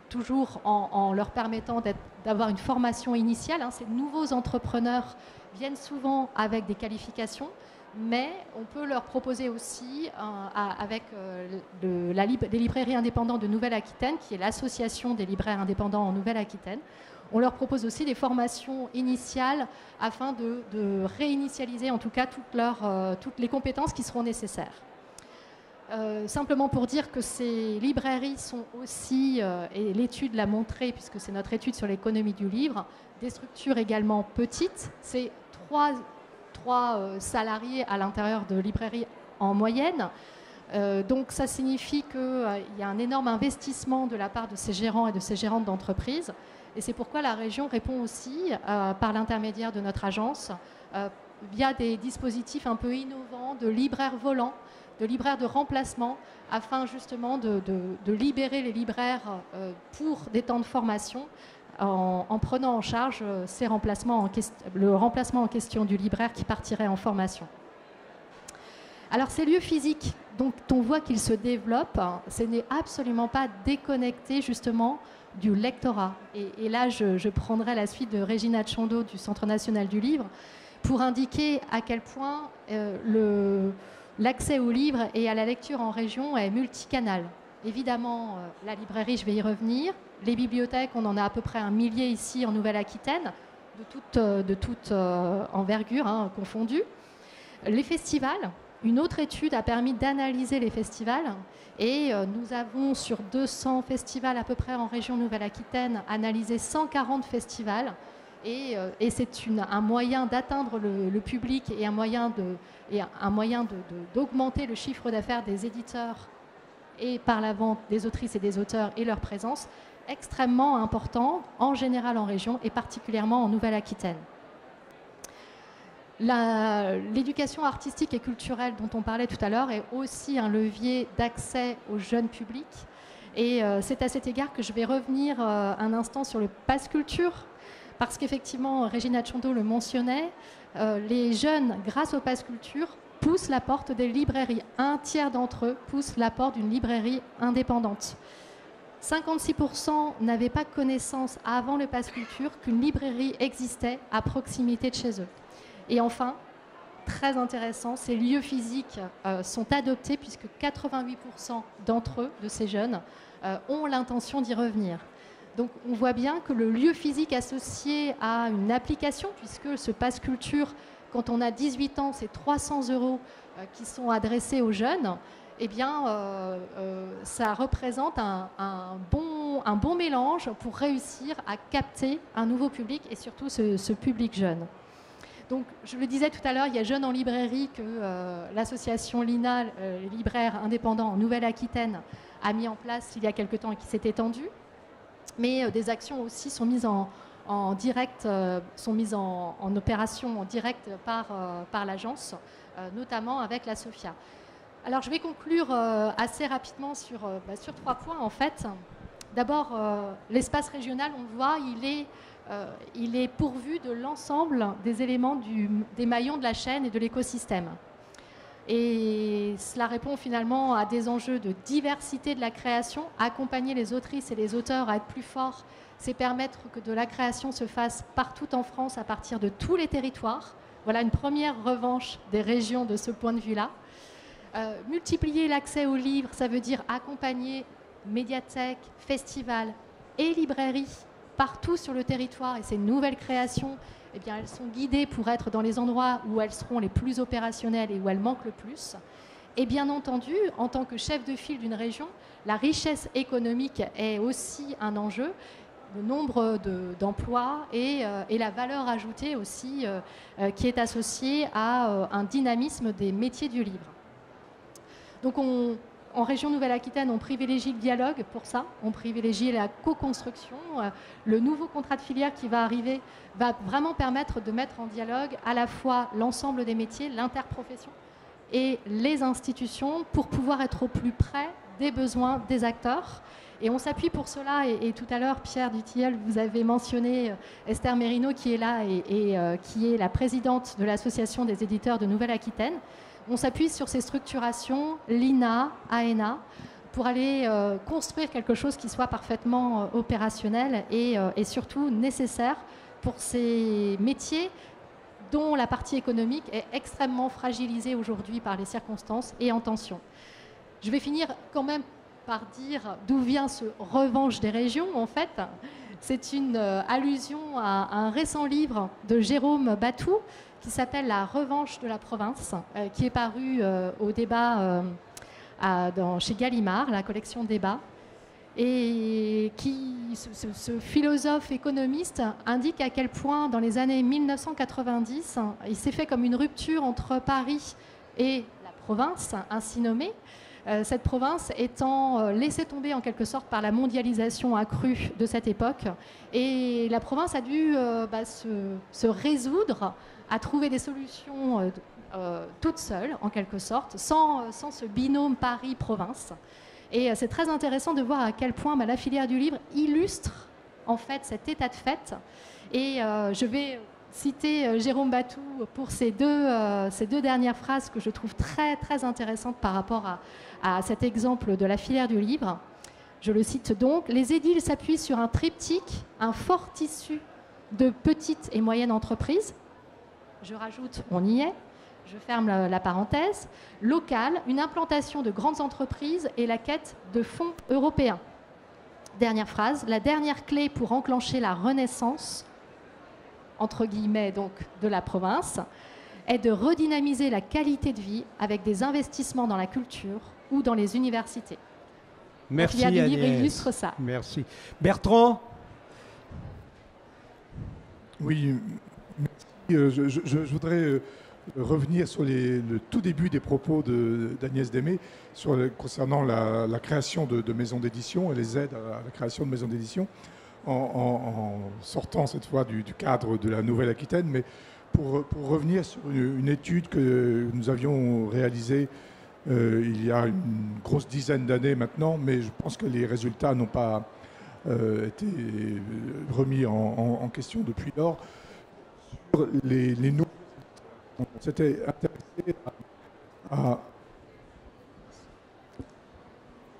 toujours en leur permettant d'avoir une formation initiale. Ces nouveaux entrepreneurs viennent souvent avec des qualifications, mais on peut leur proposer aussi, avec les librairies indépendantes de Nouvelle-Aquitaine, qui est l'association des libraires indépendants en Nouvelle-Aquitaine, on leur propose aussi des formations initiales afin de réinitialiser en tout cas toutes les compétences qui seront nécessaires. Simplement pour dire que ces librairies sont aussi, et l'étude l'a montré puisque c'est notre étude sur l'économie du livre, des structures également petites. C'est trois salariés à l'intérieur de librairies en moyenne. Donc ça signifie qu'il y a un énorme investissement de la part de ces gérants et de ces gérantes d'entreprise. Et c'est pourquoi la région répond aussi, par l'intermédiaire de notre agence, via des dispositifs un peu innovants de libraires volants, de libraires de remplacement, afin justement de libérer les libraires pour des temps de formation en prenant en charge le remplacement en question du libraire qui partirait en formation. Alors ces lieux physiques dont on voit qu'ils se développent, ce n'est absolument pas déconnecté justement du lectorat. Et là, je prendrai la suite de Régina Tchondo du Centre national du livre pour indiquer à quel point l'accès au livre et à la lecture en région est multicanal. Évidemment, la librairie, je vais y revenir. Les bibliothèques, on en a à peu près 1 millier ici en Nouvelle-Aquitaine, de toute envergure confondue. Les festivals, une autre étude a permis d'analyser les festivals et nous avons sur 200 festivals à peu près en région Nouvelle-Aquitaine analysé 140 festivals et c'est un moyen d'atteindre le public et un moyen d'augmenter le chiffre d'affaires des éditeurs et par la vente des autrices et des auteurs et leur présence extrêmement important en général en région et particulièrement en Nouvelle-Aquitaine. L'éducation artistique et culturelle dont on parlait tout à l'heure est aussi un levier d'accès au jeune public. Et c'est à cet égard que je vais revenir un instant sur le pass culture, parce qu'effectivement, Régina Tchondo le mentionnait, les jeunes, grâce au pass culture, poussent la porte des librairies. 1/3 d'entre eux poussent la porte d'une librairie indépendante. 56% n'avaient pas connaissance avant le pass culture qu'une librairie existait à proximité de chez eux. Et enfin, très intéressant, ces lieux physiques sont adoptés puisque 88% d'entre eux, de ces jeunes, ont l'intention d'y revenir. Donc on voit bien que le lieu physique associé à une application, puisque ce pass culture, quand on a 18 ans, c'est 300 € qui sont adressés aux jeunes, eh bien ça représente un bon mélange pour réussir à capter un nouveau public et surtout ce public jeune. Donc, je le disais tout à l'heure, il y a Jeunes en librairie que l'association LINA, les libraires indépendants en Nouvelle-Aquitaine, a mis en place il y a quelque temps et qui s'est étendue. Mais des actions aussi sont mises en direct, sont mises en opération en direct par l'agence, notamment avec la SOFIA. Alors, je vais conclure assez rapidement sur 3 points en fait. D'abord, l'espace régional, on le voit, il est pourvu de l'ensemble des éléments des maillons de la chaîne et de l'écosystème. Et cela répond finalement à des enjeux de diversité de la création. Accompagner les autrices et les auteurs à être plus forts, c'est permettre que de la création se fasse partout en France à partir de tous les territoires. Voilà une première revanche des régions de ce point de vue-là. Multiplier l'accès aux livres, ça veut dire accompagner médiathèques, festivals et librairies partout sur le territoire, et ces nouvelles créations, eh bien, elles sont guidées pour être dans les endroits où elles seront les plus opérationnelles et où elles manquent le plus. Et bien entendu, en tant que chef de file d'une région, la richesse économique est aussi un enjeu, le nombre d'emplois et la valeur ajoutée aussi qui est associée à un dynamisme des métiers du livre. Donc en région Nouvelle-Aquitaine, on privilégie le dialogue pour ça, on privilégie la co-construction. Le nouveau contrat de filière qui va arriver va vraiment permettre de mettre en dialogue à la fois l'ensemble des métiers, l'interprofession et les institutions pour pouvoir être au plus près des besoins des acteurs Et on s'appuie pour cela, et tout à l'heure, Pierre Dutilleul, vous avez mentionné Esther Mérino qui est là et qui est la présidente de l'Association des éditeurs de Nouvelle-Aquitaine. On s'appuie sur ces structurations, l'INA, AENA, pour aller construire quelque chose qui soit parfaitement opérationnel et surtout nécessaire pour ces métiers dont la partie économique est extrêmement fragilisée aujourd'hui par les circonstances et en tension. Je vais finir quand même par dire d'où vient ce revanche des régions. En fait, c'est une allusion à un récent livre de Jérôme Batou qui s'appelle La revanche de la province, qui est paru au débat chez Gallimard, la collection Débat, et qui, ce philosophe économiste indique à quel point, dans les années 1990, il s'est fait comme une rupture entre Paris et la province, ainsi nommée, cette province étant laissée tomber en quelque sorte par la mondialisation accrue de cette époque. Et la province a dû se résoudre à trouver des solutions toute seule, en quelque sorte, sans ce binôme Paris-province. Et c'est très intéressant de voir à quel point la filière du livre illustre en fait cet état de fait. Et je vais citer Jérôme Batou pour ces deux dernières phrases que je trouve très, très intéressantes par rapport à cet exemple de la filière du livre. Je le cite donc: « Les édiles s'appuient sur un triptyque, un fort tissu de petites et moyennes entreprises. » Je rajoute, on y est. Je ferme la parenthèse. Local, une implantation de grandes entreprises et la quête de fonds européens. Dernière phrase, la dernière clé pour enclencher la renaissance, entre guillemets donc, de la province, est de redynamiser la qualité de vie avec des investissements dans la culture ou dans les universités. Merci donc, il y a des livres Agnès. illustre ça. Merci. Bertrand? Oui, merci. Je voudrais revenir sur le tout début des propos d'Agnès Démé concernant la création de maisons d'édition et les aides à la création de maisons d'édition, en sortant cette fois du cadre de la Nouvelle-Aquitaine, mais pour revenir sur une étude que nous avions réalisée il y a une grosse dizaine d'années maintenant, mais je pense que les résultats n'ont pas été remis en question depuis lors. Sur les nouveaux, on s'était intéressé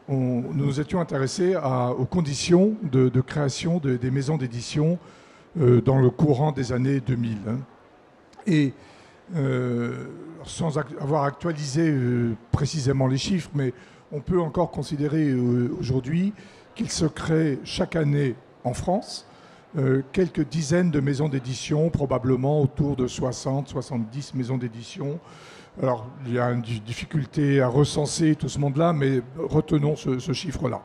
nous nous étions intéressés aux conditions de création des maisons d'édition dans le courant des années 2000. Et sans avoir actualisé précisément les chiffres, mais on peut encore considérer aujourd'hui qu'il se crée chaque année en France quelques dizaines de maisons d'édition, probablement autour de 60-70 maisons d'édition. Alors, il y a une difficulté à recenser tout ce monde-là, mais retenons ce chiffre-là.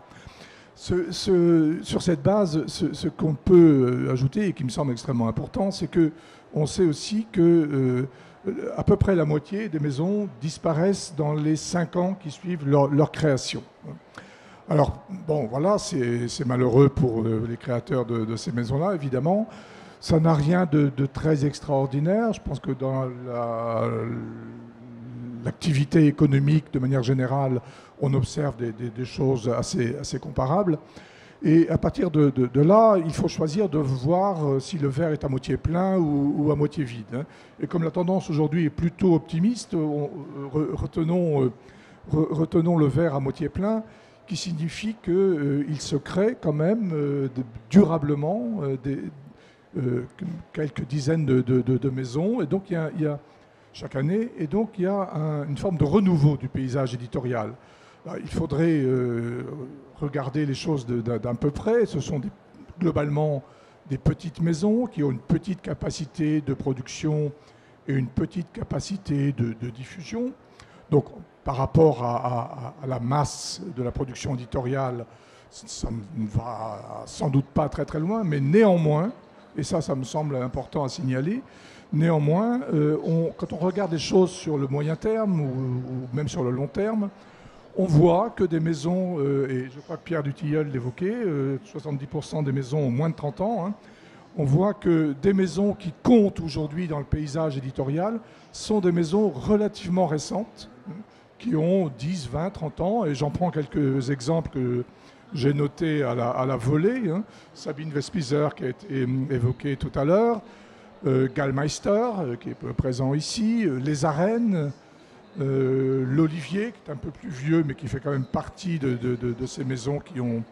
Sur cette base, ce qu'on peut ajouter, et qui me semble extrêmement important, c'est qu'on sait aussi que à peu près la moitié des maisons disparaissent dans les 5 ans qui suivent leur création. Alors, bon, voilà, c'est malheureux pour les créateurs de ces maisons-là, évidemment. Ça n'a rien de très extraordinaire. Je pense que dans l'activité économique, de manière générale, on observe des choses assez comparables. Et à partir de là, il faut choisir de voir si le verre est à moitié plein ou à moitié vide. Et comme la tendance aujourd'hui est plutôt optimiste, retenons le verre à moitié plein, qui signifie qu'il se crée quand même durablement quelques dizaines de maisons. Et donc, il y a chaque année, et donc il y a une forme de renouveau du paysage éditorial. Là, il faudrait regarder les choses d'un peu près. Ce sont globalement des petites maisons qui ont une petite capacité de production et une petite capacité de diffusion. Donc, par rapport à la masse de la production éditoriale, ça ne va sans doute pas très très loin, mais néanmoins, et ça me semble important à signaler, néanmoins, quand on regarde les choses sur le moyen terme ou même sur le long terme, on voit que des maisons, et je crois que Pierre Dutilleul l'évoquait, 70% des maisons ont moins de 30 ans, on voit que des maisons qui comptent aujourd'hui dans le paysage éditorial sont des maisons relativement récentes, qui ont 10, 20, 30 ans, et j'en prends quelques exemples j'ai noté à la volée, hein, Sabine Vespizer qui a été évoquée tout à l'heure, Gallmeister qui est présent ici, les Arènes, l'Olivier qui est un peu plus vieux mais qui fait quand même partie de ces maisons qui ont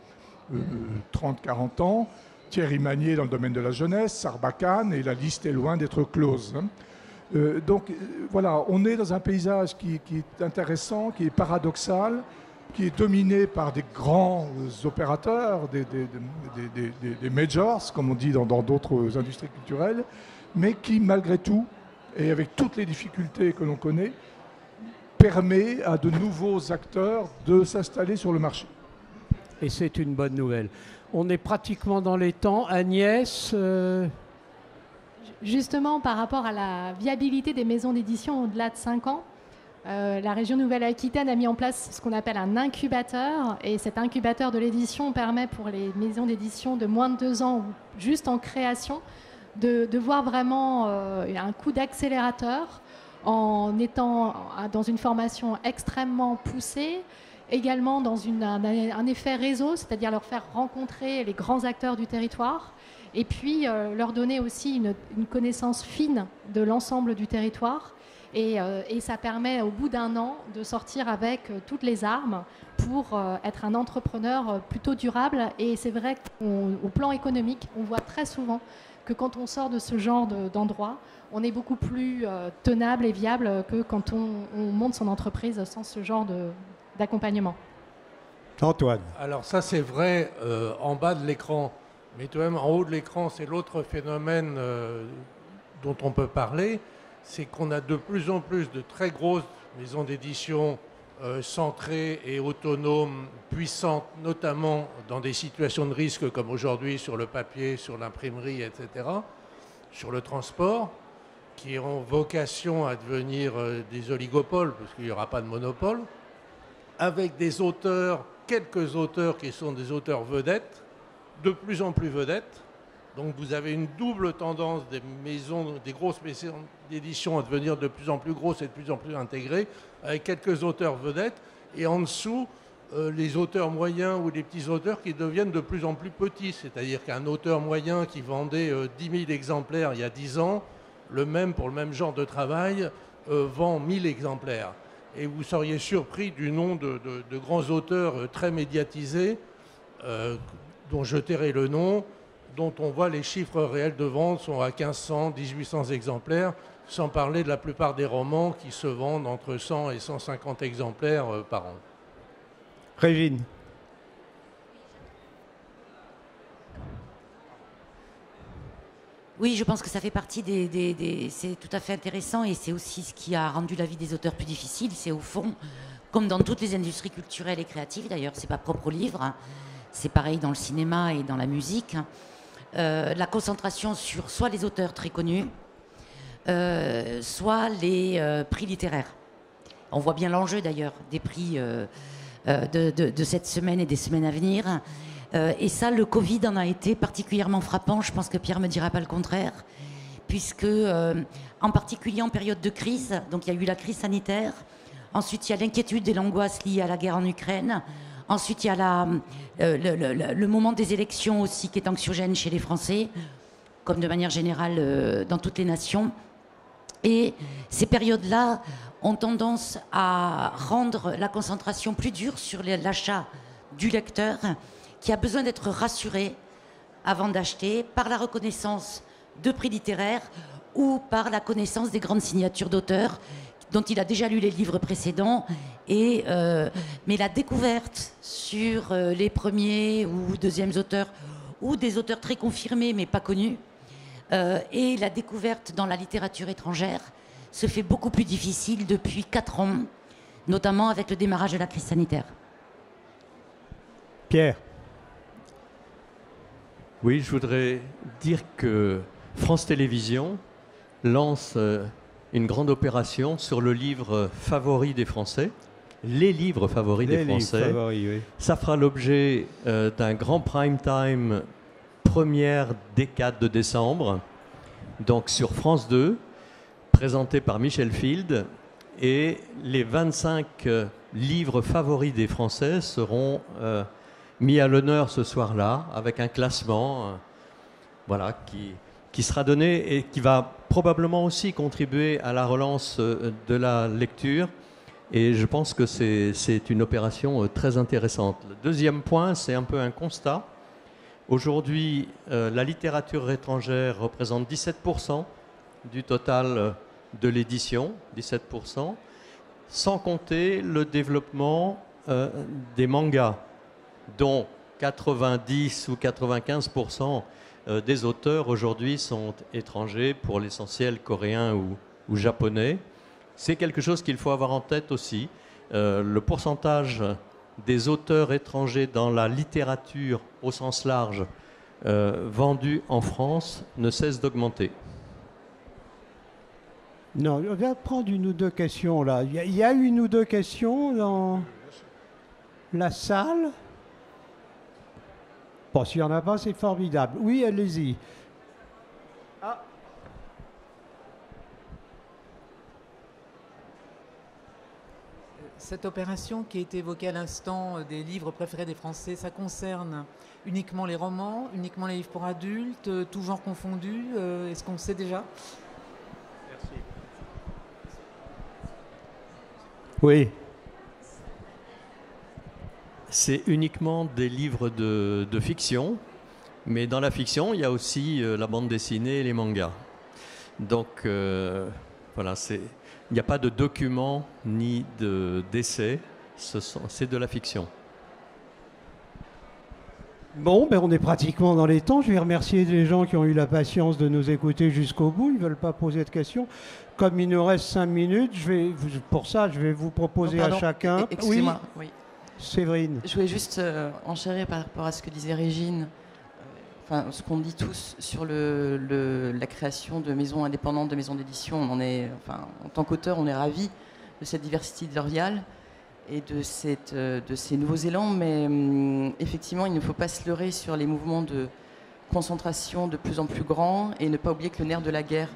30-40 ans, Thierry Magnier dans le domaine de la jeunesse, Sarbacane, et la liste est loin d'être close. Hein. Voilà, on est dans un paysage qui est intéressant, qui est paradoxal, qui est dominé par des grands opérateurs, des majors, comme on dit dans d'autres industries culturelles, mais qui, malgré tout, et avec toutes les difficultés que l'on connaît, permet à de nouveaux acteurs de s'installer sur le marché. Et c'est une bonne nouvelle. On est pratiquement dans les temps. Agnès Justement, par rapport à la viabilité des maisons d'édition au-delà de 5 ans, la région Nouvelle-Aquitaine a mis en place ce qu'on appelle un incubateur. Et cet incubateur de l'édition permet pour les maisons d'édition de moins de 2 ans, ou juste en création, de voir vraiment un coup d'accélérateur en étant dans une formation extrêmement poussée, également dans un effet réseau, c'est-à-dire leur faire rencontrer les grands acteurs du territoire, et puis leur donner aussi une connaissance fine de l'ensemble du territoire. Et ça permet au bout d'1 an de sortir avec toutes les armes pour être un entrepreneur plutôt durable. Et c'est vrai qu'au plan économique, on voit très souvent que quand on sort de ce genre d'endroit, on est beaucoup plus tenable et viable que quand on monte son entreprise sans ce genre d'accompagnement. Antoine. Alors ça c'est vrai en bas de l'écran, mais tout de même en haut de l'écran, c'est l'autre phénomène dont on peut parler, c'est qu'on a de plus en plus de très grosses maisons d'édition centrées et autonomes, puissantes, notamment dans des situations de risque comme aujourd'hui sur le papier, sur l'imprimerie, etc., sur le transport, qui ont vocation à devenir des oligopoles, parce qu'il n'y aura pas de monopole, avec des auteurs, quelques auteurs qui sont des auteurs vedettes, de plus en plus vedettes. Donc vous avez une double tendance des grosses maisons d'édition à devenir de plus en plus grosses et de plus en plus intégrées, avec quelques auteurs vedettes, et en dessous, les auteurs moyens ou les petits auteurs qui deviennent de plus en plus petits. C'est-à-dire qu'un auteur moyen qui vendait 10 000 exemplaires il y a 10 ans, pour le même genre de travail, vend 1000 exemplaires. Et vous seriez surpris du nom de grands auteurs très médiatisés, dont je tairai le nom, dont on voit les chiffres réels de vente sont à 1500, 1800 exemplaires, sans parler de la plupart des romans qui se vendent entre 100 et 150 exemplaires par an. Régine. Oui, je pense que ça fait partie c'est tout à fait intéressant, et c'est aussi ce qui a rendu la vie des auteurs plus difficile. C'est au fond, comme dans toutes les industries culturelles et créatives, d'ailleurs, c'est pas propre au livre, hein. C'est pareil dans le cinéma et dans la musique, la concentration sur soit les auteurs très connus, soit les prix littéraires. On voit bien l'enjeu d'ailleurs des prix de cette semaine et des semaines à venir. Et ça, le Covid en a été particulièrement frappant. Je pense que Pierre ne me dira pas le contraire, puisque en particulier en période de crise, donc il y a eu la crise sanitaire, ensuite il y a l'inquiétude et l'angoisse liée à la guerre en Ukraine, ensuite il y a le moment des élections aussi qui est anxiogène chez les Français, comme de manière générale dans toutes les nations. Et ces périodes-là ont tendance à rendre la concentration plus dure sur l'achat du lecteur, qui a besoin d'être rassuré avant d'acheter par la reconnaissance de prix littéraires ou par la connaissance des grandes signatures d'auteurs dont il a déjà lu les livres précédents. Mais la découverte sur les premiers ou deuxièmes auteurs, ou des auteurs très confirmés mais pas connus, et la découverte dans la littérature étrangère se fait beaucoup plus difficile depuis 4 ans, notamment avec le démarrage de la crise sanitaire. Pierre. Oui, je voudrais dire que France Télévisions lance une grande opération sur le livre favori des Français, les livres favoris des Français. Favoris, oui. Ça fera l'objet d'un grand prime time première décade de décembre, donc sur France 2, présenté par Michel Field, et les 25 livres favoris des Français seront mis à l'honneur ce soir-là avec un classement voilà, qui sera donné et qui va probablement aussi contribuer à la relance de la lecture. Et je pense que c'est une opération très intéressante. Le deuxième point, c'est un peu un constat. Aujourd'hui, la littérature étrangère représente 17% du total de l'édition, 17%, sans compter le développement des mangas, dont 90 ou 95% des auteurs aujourd'hui sont étrangers, pour l'essentiel coréens ou japonais. C'est quelque chose qu'il faut avoir en tête aussi. Le pourcentage des auteurs étrangers dans la littérature au sens large vendus en France ne cesse d'augmenter. Non, on va prendre une ou deux questions là. Il y a une ou deux questions dans la salle. Bon, s'il n'y en a pas, c'est formidable. Oui, allez-y. Ah. Cette opération qui a été évoquée à l'instant des livres préférés des Français, ça concerne uniquement les romans, uniquement les livres pour adultes, tout genre confondu. Est-ce qu'on le sait déjà? Merci. Oui. C'est uniquement des livres de fiction, mais dans la fiction, il y a aussi la bande dessinée et les mangas. Donc, voilà, il n'y a pas de documents ni d'essais, c'est de la fiction. Bon, ben on est pratiquement dans les temps. Je vais remercier les gens qui ont eu la patience de nous écouter jusqu'au bout. Ils ne veulent pas poser de questions. Comme il nous reste 5 minutes, pour ça, je vais vous proposer à chacun... Excusez-moi, oui. Séverine. Je voulais juste enchérir par rapport à ce que disait Régine, enfin, ce qu'on dit tous sur la création de maisons indépendantes, de maisons d'édition. On en est, enfin, en tant qu'auteur, on est ravis de cette diversité éditoriale et de ces nouveaux élans, mais effectivement, il ne faut pas se leurrer sur les mouvements de concentration de plus en plus grands et ne pas oublier que le nerf de la guerre,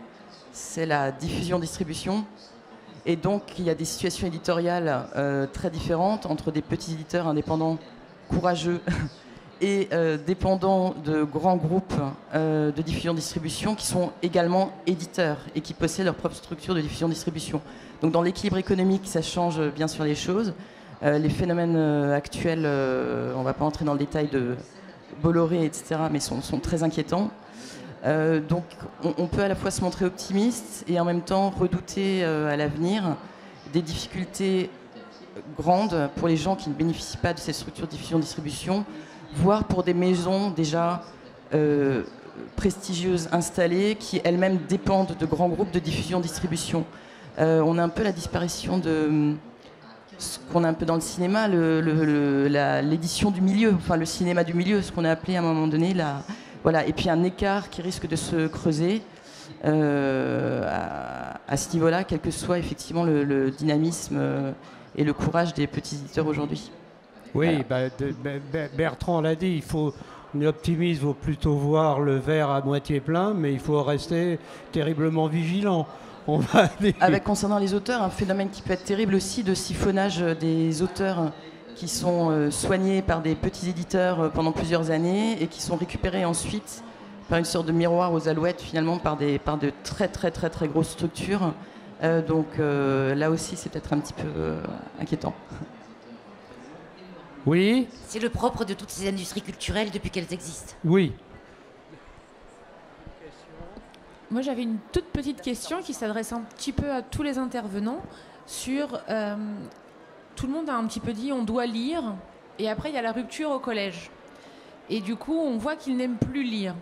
c'est la diffusion-distribution. Et donc, il y a des situations éditoriales très différentes entre des petits éditeurs indépendants courageux et dépendants de grands groupes de diffusion-distribution qui sont également éditeurs et qui possèdent leur propre structure de diffusion-distribution. Donc, dans l'équilibre économique, ça change bien sûr les choses. Les phénomènes actuels, on ne va pas entrer dans le détail de Bolloré, etc., mais sont très inquiétants. Donc on peut à la fois se montrer optimiste et en même temps redouter à l'avenir des difficultés grandes pour les gens qui ne bénéficient pas de cette structure de diffusion-distribution, voire pour des maisons déjà prestigieuses installées qui elles-mêmes dépendent de grands groupes de diffusion-distribution. On a un peu la disparition de ce qu'on a un peu dans le cinéma, l'édition du milieu, enfin le cinéma du milieu, ce qu'on a appelé à un moment donné voilà, et puis un écart qui risque de se creuser à ce niveau-là, quel que soit effectivement le dynamisme et le courage des petits éditeurs aujourd'hui. Oui, voilà. Bertrand l'a dit, l'optimisme vaut plutôt voir le verre à moitié plein, mais il faut rester terriblement vigilant. Concernant les auteurs, un phénomène qui peut être terrible aussi de siphonnage des auteurs qui sont soignés par des petits éditeurs pendant plusieurs années et qui sont récupérés ensuite par une sorte de miroir aux alouettes, finalement par de très très très très grosses structures. Donc là aussi, c'est peut-être un petit peu inquiétant. Oui. C'est le propre de toutes ces industries culturelles depuis qu'elles existent. Oui. Moi, j'avais une toute petite question qui s'adresse un petit peu à tous les intervenants sur... tout le monde a un petit peu dit on doit lire, et après il y a la rupture au collège. Et du coup, on voit qu'ils n'aiment plus lire.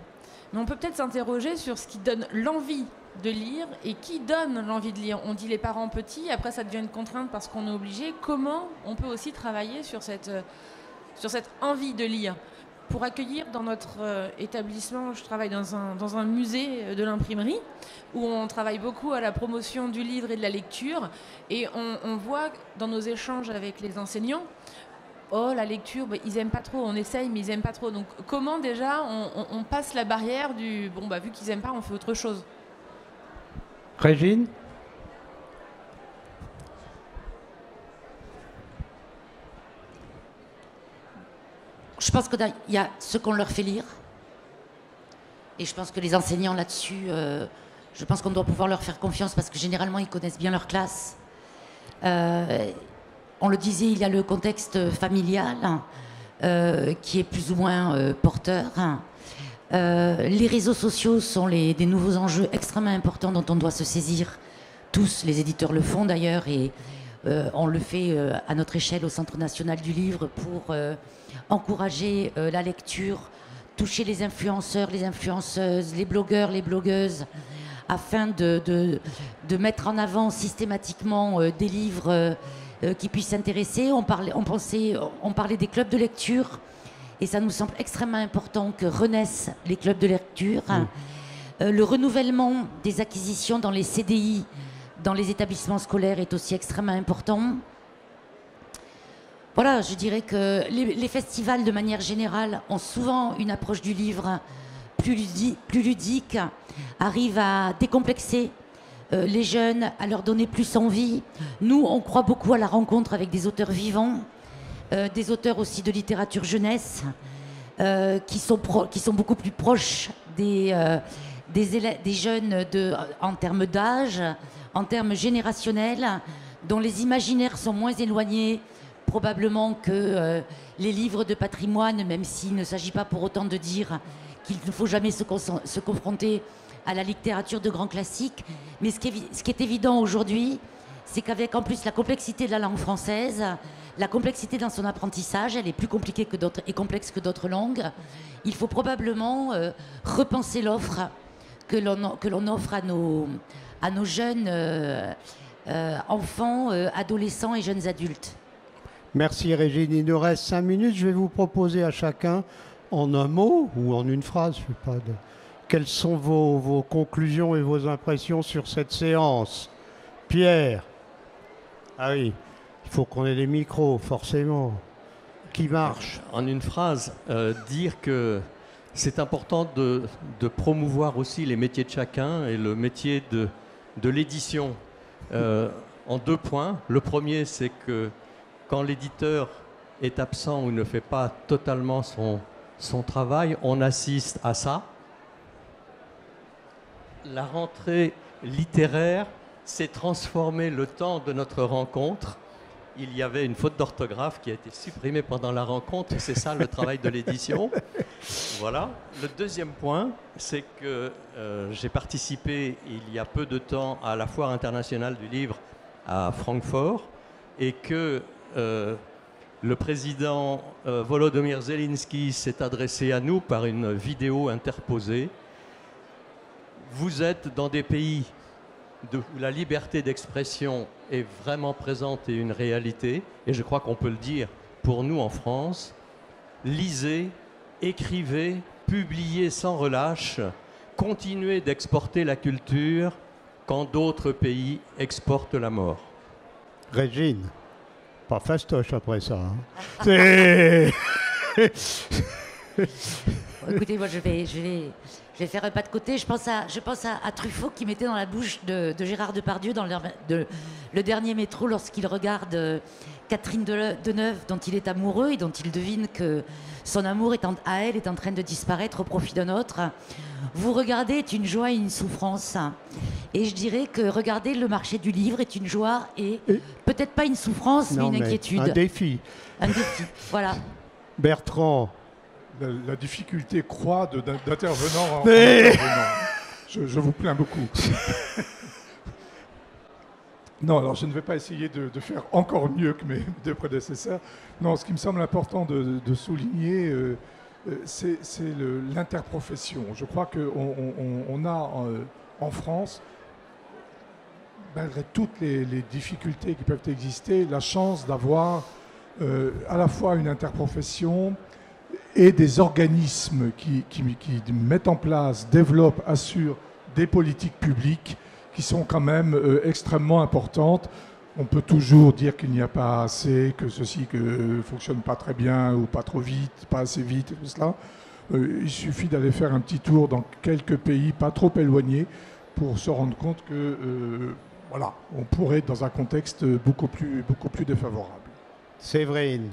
Mais on peut peut-être s'interroger sur ce qui donne l'envie de lire et qui donne l'envie de lire. On dit les parents petits, après ça devient une contrainte parce qu'on est obligé. Comment on peut aussi travailler sur cette envie de lire? Pour accueillir dans notre établissement, je travaille dans un musée de l'imprimerie où on travaille beaucoup à la promotion du livre et de la lecture, et on voit dans nos échanges avec les enseignants, oh la lecture, bah, ils aiment pas trop, on essaye mais ils aiment pas trop. Donc comment déjà on passe la barrière du bon bah vu qu'ils aiment pas, on fait autre chose? Régine? Je pense qu'il y a ce qu'on leur fait lire. Et je pense que les enseignants là-dessus, je pense qu'on doit pouvoir leur faire confiance parce que généralement, ils connaissent bien leur classe. On le disait, il y a le contexte familial qui est plus ou moins porteur. Les réseaux sociaux sont des nouveaux enjeux extrêmement importants dont on doit se saisir. Tous, les éditeurs le font d'ailleurs, et on le fait à notre échelle au Centre national du livre pour encourager la lecture, toucher les influenceurs, les influenceuses, les blogueurs, les blogueuses, afin de mettre en avant systématiquement des livres qui puissent s'intéresser. On parlait des clubs de lecture, et ça nous semble extrêmement important que renaissent les clubs de lecture. Le renouvellement des acquisitions dans les CDI, dans les établissements scolaires, est aussi extrêmement important. Voilà, je dirais que les festivals, de manière générale, ont souvent une approche du livre plus ludique, arrivent à décomplexer les jeunes, à leur donner plus envie. Nous, on croit beaucoup à la rencontre avec des auteurs vivants, des auteurs aussi de littérature jeunesse, qui sont beaucoup plus proches des jeunes en termes d'âge, en termes générationnels, dont les imaginaires sont moins éloignés probablement que les livres de patrimoine, même s'il ne s'agit pas pour autant de dire qu'il ne faut jamais se confronter à la littérature de grands classiques. Mais ce qui est évident aujourd'hui, c'est qu'avec en plus la complexité de la langue française, la complexité dans son apprentissage, elle est plus compliquée et complexe que d'autres langues. Il faut probablement repenser l'offre que l'on offre à nos jeunes enfants, adolescents et jeunes adultes. Merci Régine. Il nous reste 5 minutes. Je vais vous proposer à chacun, en un mot ou en une phrase, quelles sont vos conclusions et vos impressions sur cette séance. Pierre. Ah oui, il faut qu'on ait des micros, forcément, qui marchent. En une phrase, dire que c'est important de promouvoir aussi les métiers de chacun et le métier de l'édition. En 2 points. Le premier, c'est que quand l'éditeur est absent ou ne fait pas totalement son travail, on assiste à ça. La rentrée littéraire s'est transformée le temps de notre rencontre. Il y avait une faute d'orthographe qui a été supprimée pendant la rencontre. C'est ça le travail de l'édition. Voilà. Le deuxième point, c'est que j'ai participé il y a peu de temps à la Foire internationale du livre à Francfort et que le président Volodymyr Zelensky s'est adressé à nous par une vidéo interposée. Vous êtes dans des pays où la liberté d'expression est vraiment présente et une réalité, et je crois qu'on peut le dire pour nous en France. Lisez, écrivez, publiez sans relâche, continuez d'exporter la culture quand d'autres pays exportent la mort. Régine, pas fastoche après ça. Hein. Écoutez, moi je vais faire un pas de côté. Je pense à Truffaut qui mettait dans la bouche de Gérard Depardieu dans le dernier métro lorsqu'il regarde Catherine Deneuve dont il est amoureux et dont il devine que son amour à elle est en train de disparaître au profit d'un autre. Vous regardez est une joie et une souffrance. Et je dirais que regarder le marché du livre est une joie et peut-être pas une souffrance, mais une inquiétude. Un défi. Un défi, voilà. Bertrand. La difficulté croît d'intervenant en intervenant. Je vous plains beaucoup. Non, alors je ne vais pas essayer de faire encore mieux que mes 2 prédécesseurs. Non, ce qui me semble important de souligner, c'est l'interprofession. Je crois qu'on a en France, malgré toutes les difficultés qui peuvent exister, la chance d'avoir à la fois une interprofession et des organismes qui mettent en place, développent, assurent des politiques publiques qui sont quand même extrêmement importantes. On peut toujours dire qu'il n'y a pas assez, que ceci ne fonctionne pas très bien ou pas trop vite, pas assez vite, et tout cela. Il suffit d'aller faire un petit tour dans quelques pays pas trop éloignés pour se rendre compte que voilà, on pourrait être dans un contexte beaucoup plus défavorable. Séverine.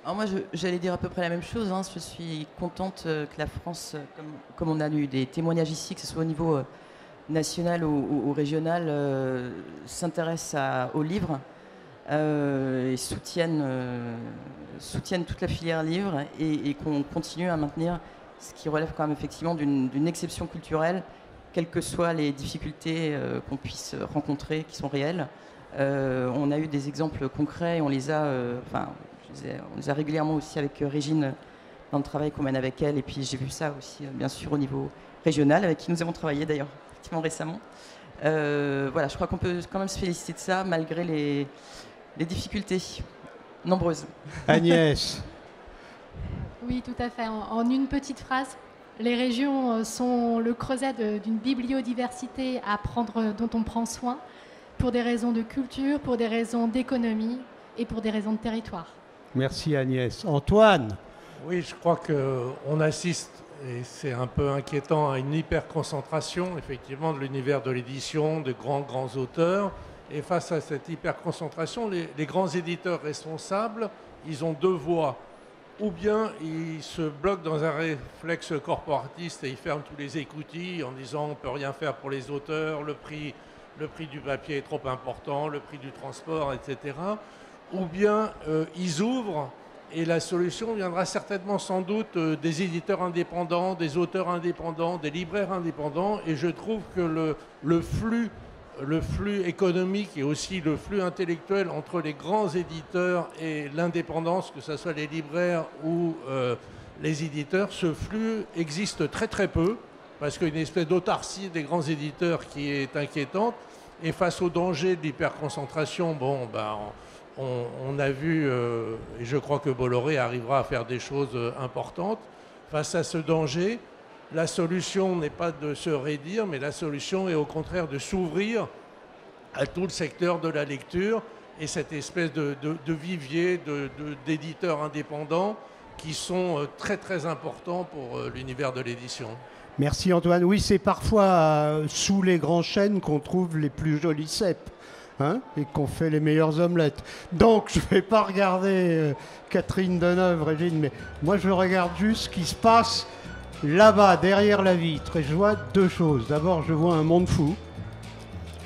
Alors moi, j'allais dire à peu près la même chose. Hein. Je suis contente que la France, comme on a eu des témoignages ici, que ce soit au niveau national ou régional, s'intéresse au livre et soutiennent toute la filière livre et qu'on continue à maintenir ce qui relève quand même effectivement d'une exception culturelle, quelles que soient les difficultés qu'on puisse rencontrer, qui sont réelles. On a eu des exemples concrets, on les a régulièrement aussi avec Régine dans le travail qu'on mène avec elle. Et puis j'ai vu ça aussi, bien sûr, au niveau régional, avec qui nous avons travaillé d'ailleurs effectivement récemment. Voilà, je crois qu'on peut quand même se féliciter de ça, malgré les difficultés nombreuses. Agnès. Oui, tout à fait. En une petite phrase, les régions sont le creuset d'une bibliodiversité dont on prend soin, pour des raisons de culture, pour des raisons d'économie et pour des raisons de territoire. Merci Agnès. Antoine. Oui, je crois qu'on assiste, et c'est un peu inquiétant, à une hyperconcentration, effectivement, de l'univers de l'édition, de grands auteurs. Et face à cette hyperconcentration, les grands éditeurs responsables, ils ont deux voies. Ou bien ils se bloquent dans un réflexe corporatiste et ils ferment tous les écoutilles en disant on ne peut rien faire pour les auteurs, le prix du papier est trop important, le prix du transport, etc. Ou bien ils ouvrent, et la solution viendra certainement sans doute des éditeurs indépendants, des auteurs indépendants, des libraires indépendants. Et je trouve que le flux économique et aussi le flux intellectuel entre les grands éditeurs et l'indépendance, que ce soit les libraires ou les éditeurs, ce flux existe très très peu, parce qu'il y a une espèce d'autarcie des grands éditeurs qui est inquiétante. Et face au danger de l'hyperconcentration, on a vu, et je crois que Bolloré arrivera à faire des choses importantes. Face à ce danger, la solution n'est pas de se raidir, mais la solution est au contraire de s'ouvrir à tout le secteur de la lecture et cette espèce de vivier d'éditeurs indépendants qui sont très très importants pour l'univers de l'édition. Merci Antoine. Oui, c'est parfois sous les grands chênes qu'on trouve les plus jolis cèpes. Hein, et qu'on fait les meilleures omelettes. Donc, je ne vais pas regarder Catherine Deneuve, Régine, mais moi, je regarde juste ce qui se passe là-bas, derrière la vitre. Et je vois deux choses. D'abord, je vois un monde fou.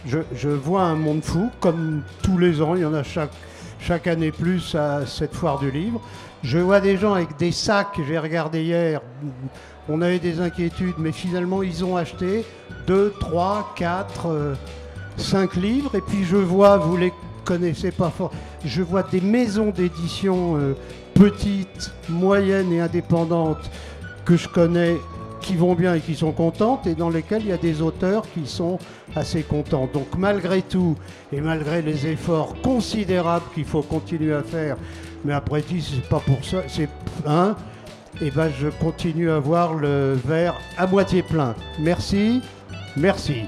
Je vois un monde fou, comme tous les ans. Il y en a chaque année plus à cette foire du livre. Je vois des gens avec des sacs. J'ai regardé hier. On avait des inquiétudes, mais finalement, ils ont acheté 2, 3, 4... 5 livres, et puis je vois, vous les connaissez pas fort, je vois des maisons d'édition petites, moyennes et indépendantes que je connais, qui vont bien et qui sont contentes, et dans lesquelles il y a des auteurs qui sont assez contents. Donc malgré tout, et malgré les efforts considérables qu'il faut continuer à faire, mais après tout, c'est pas pour ça, c'est et ben je continue à voir le verre à moitié plein. Merci, merci.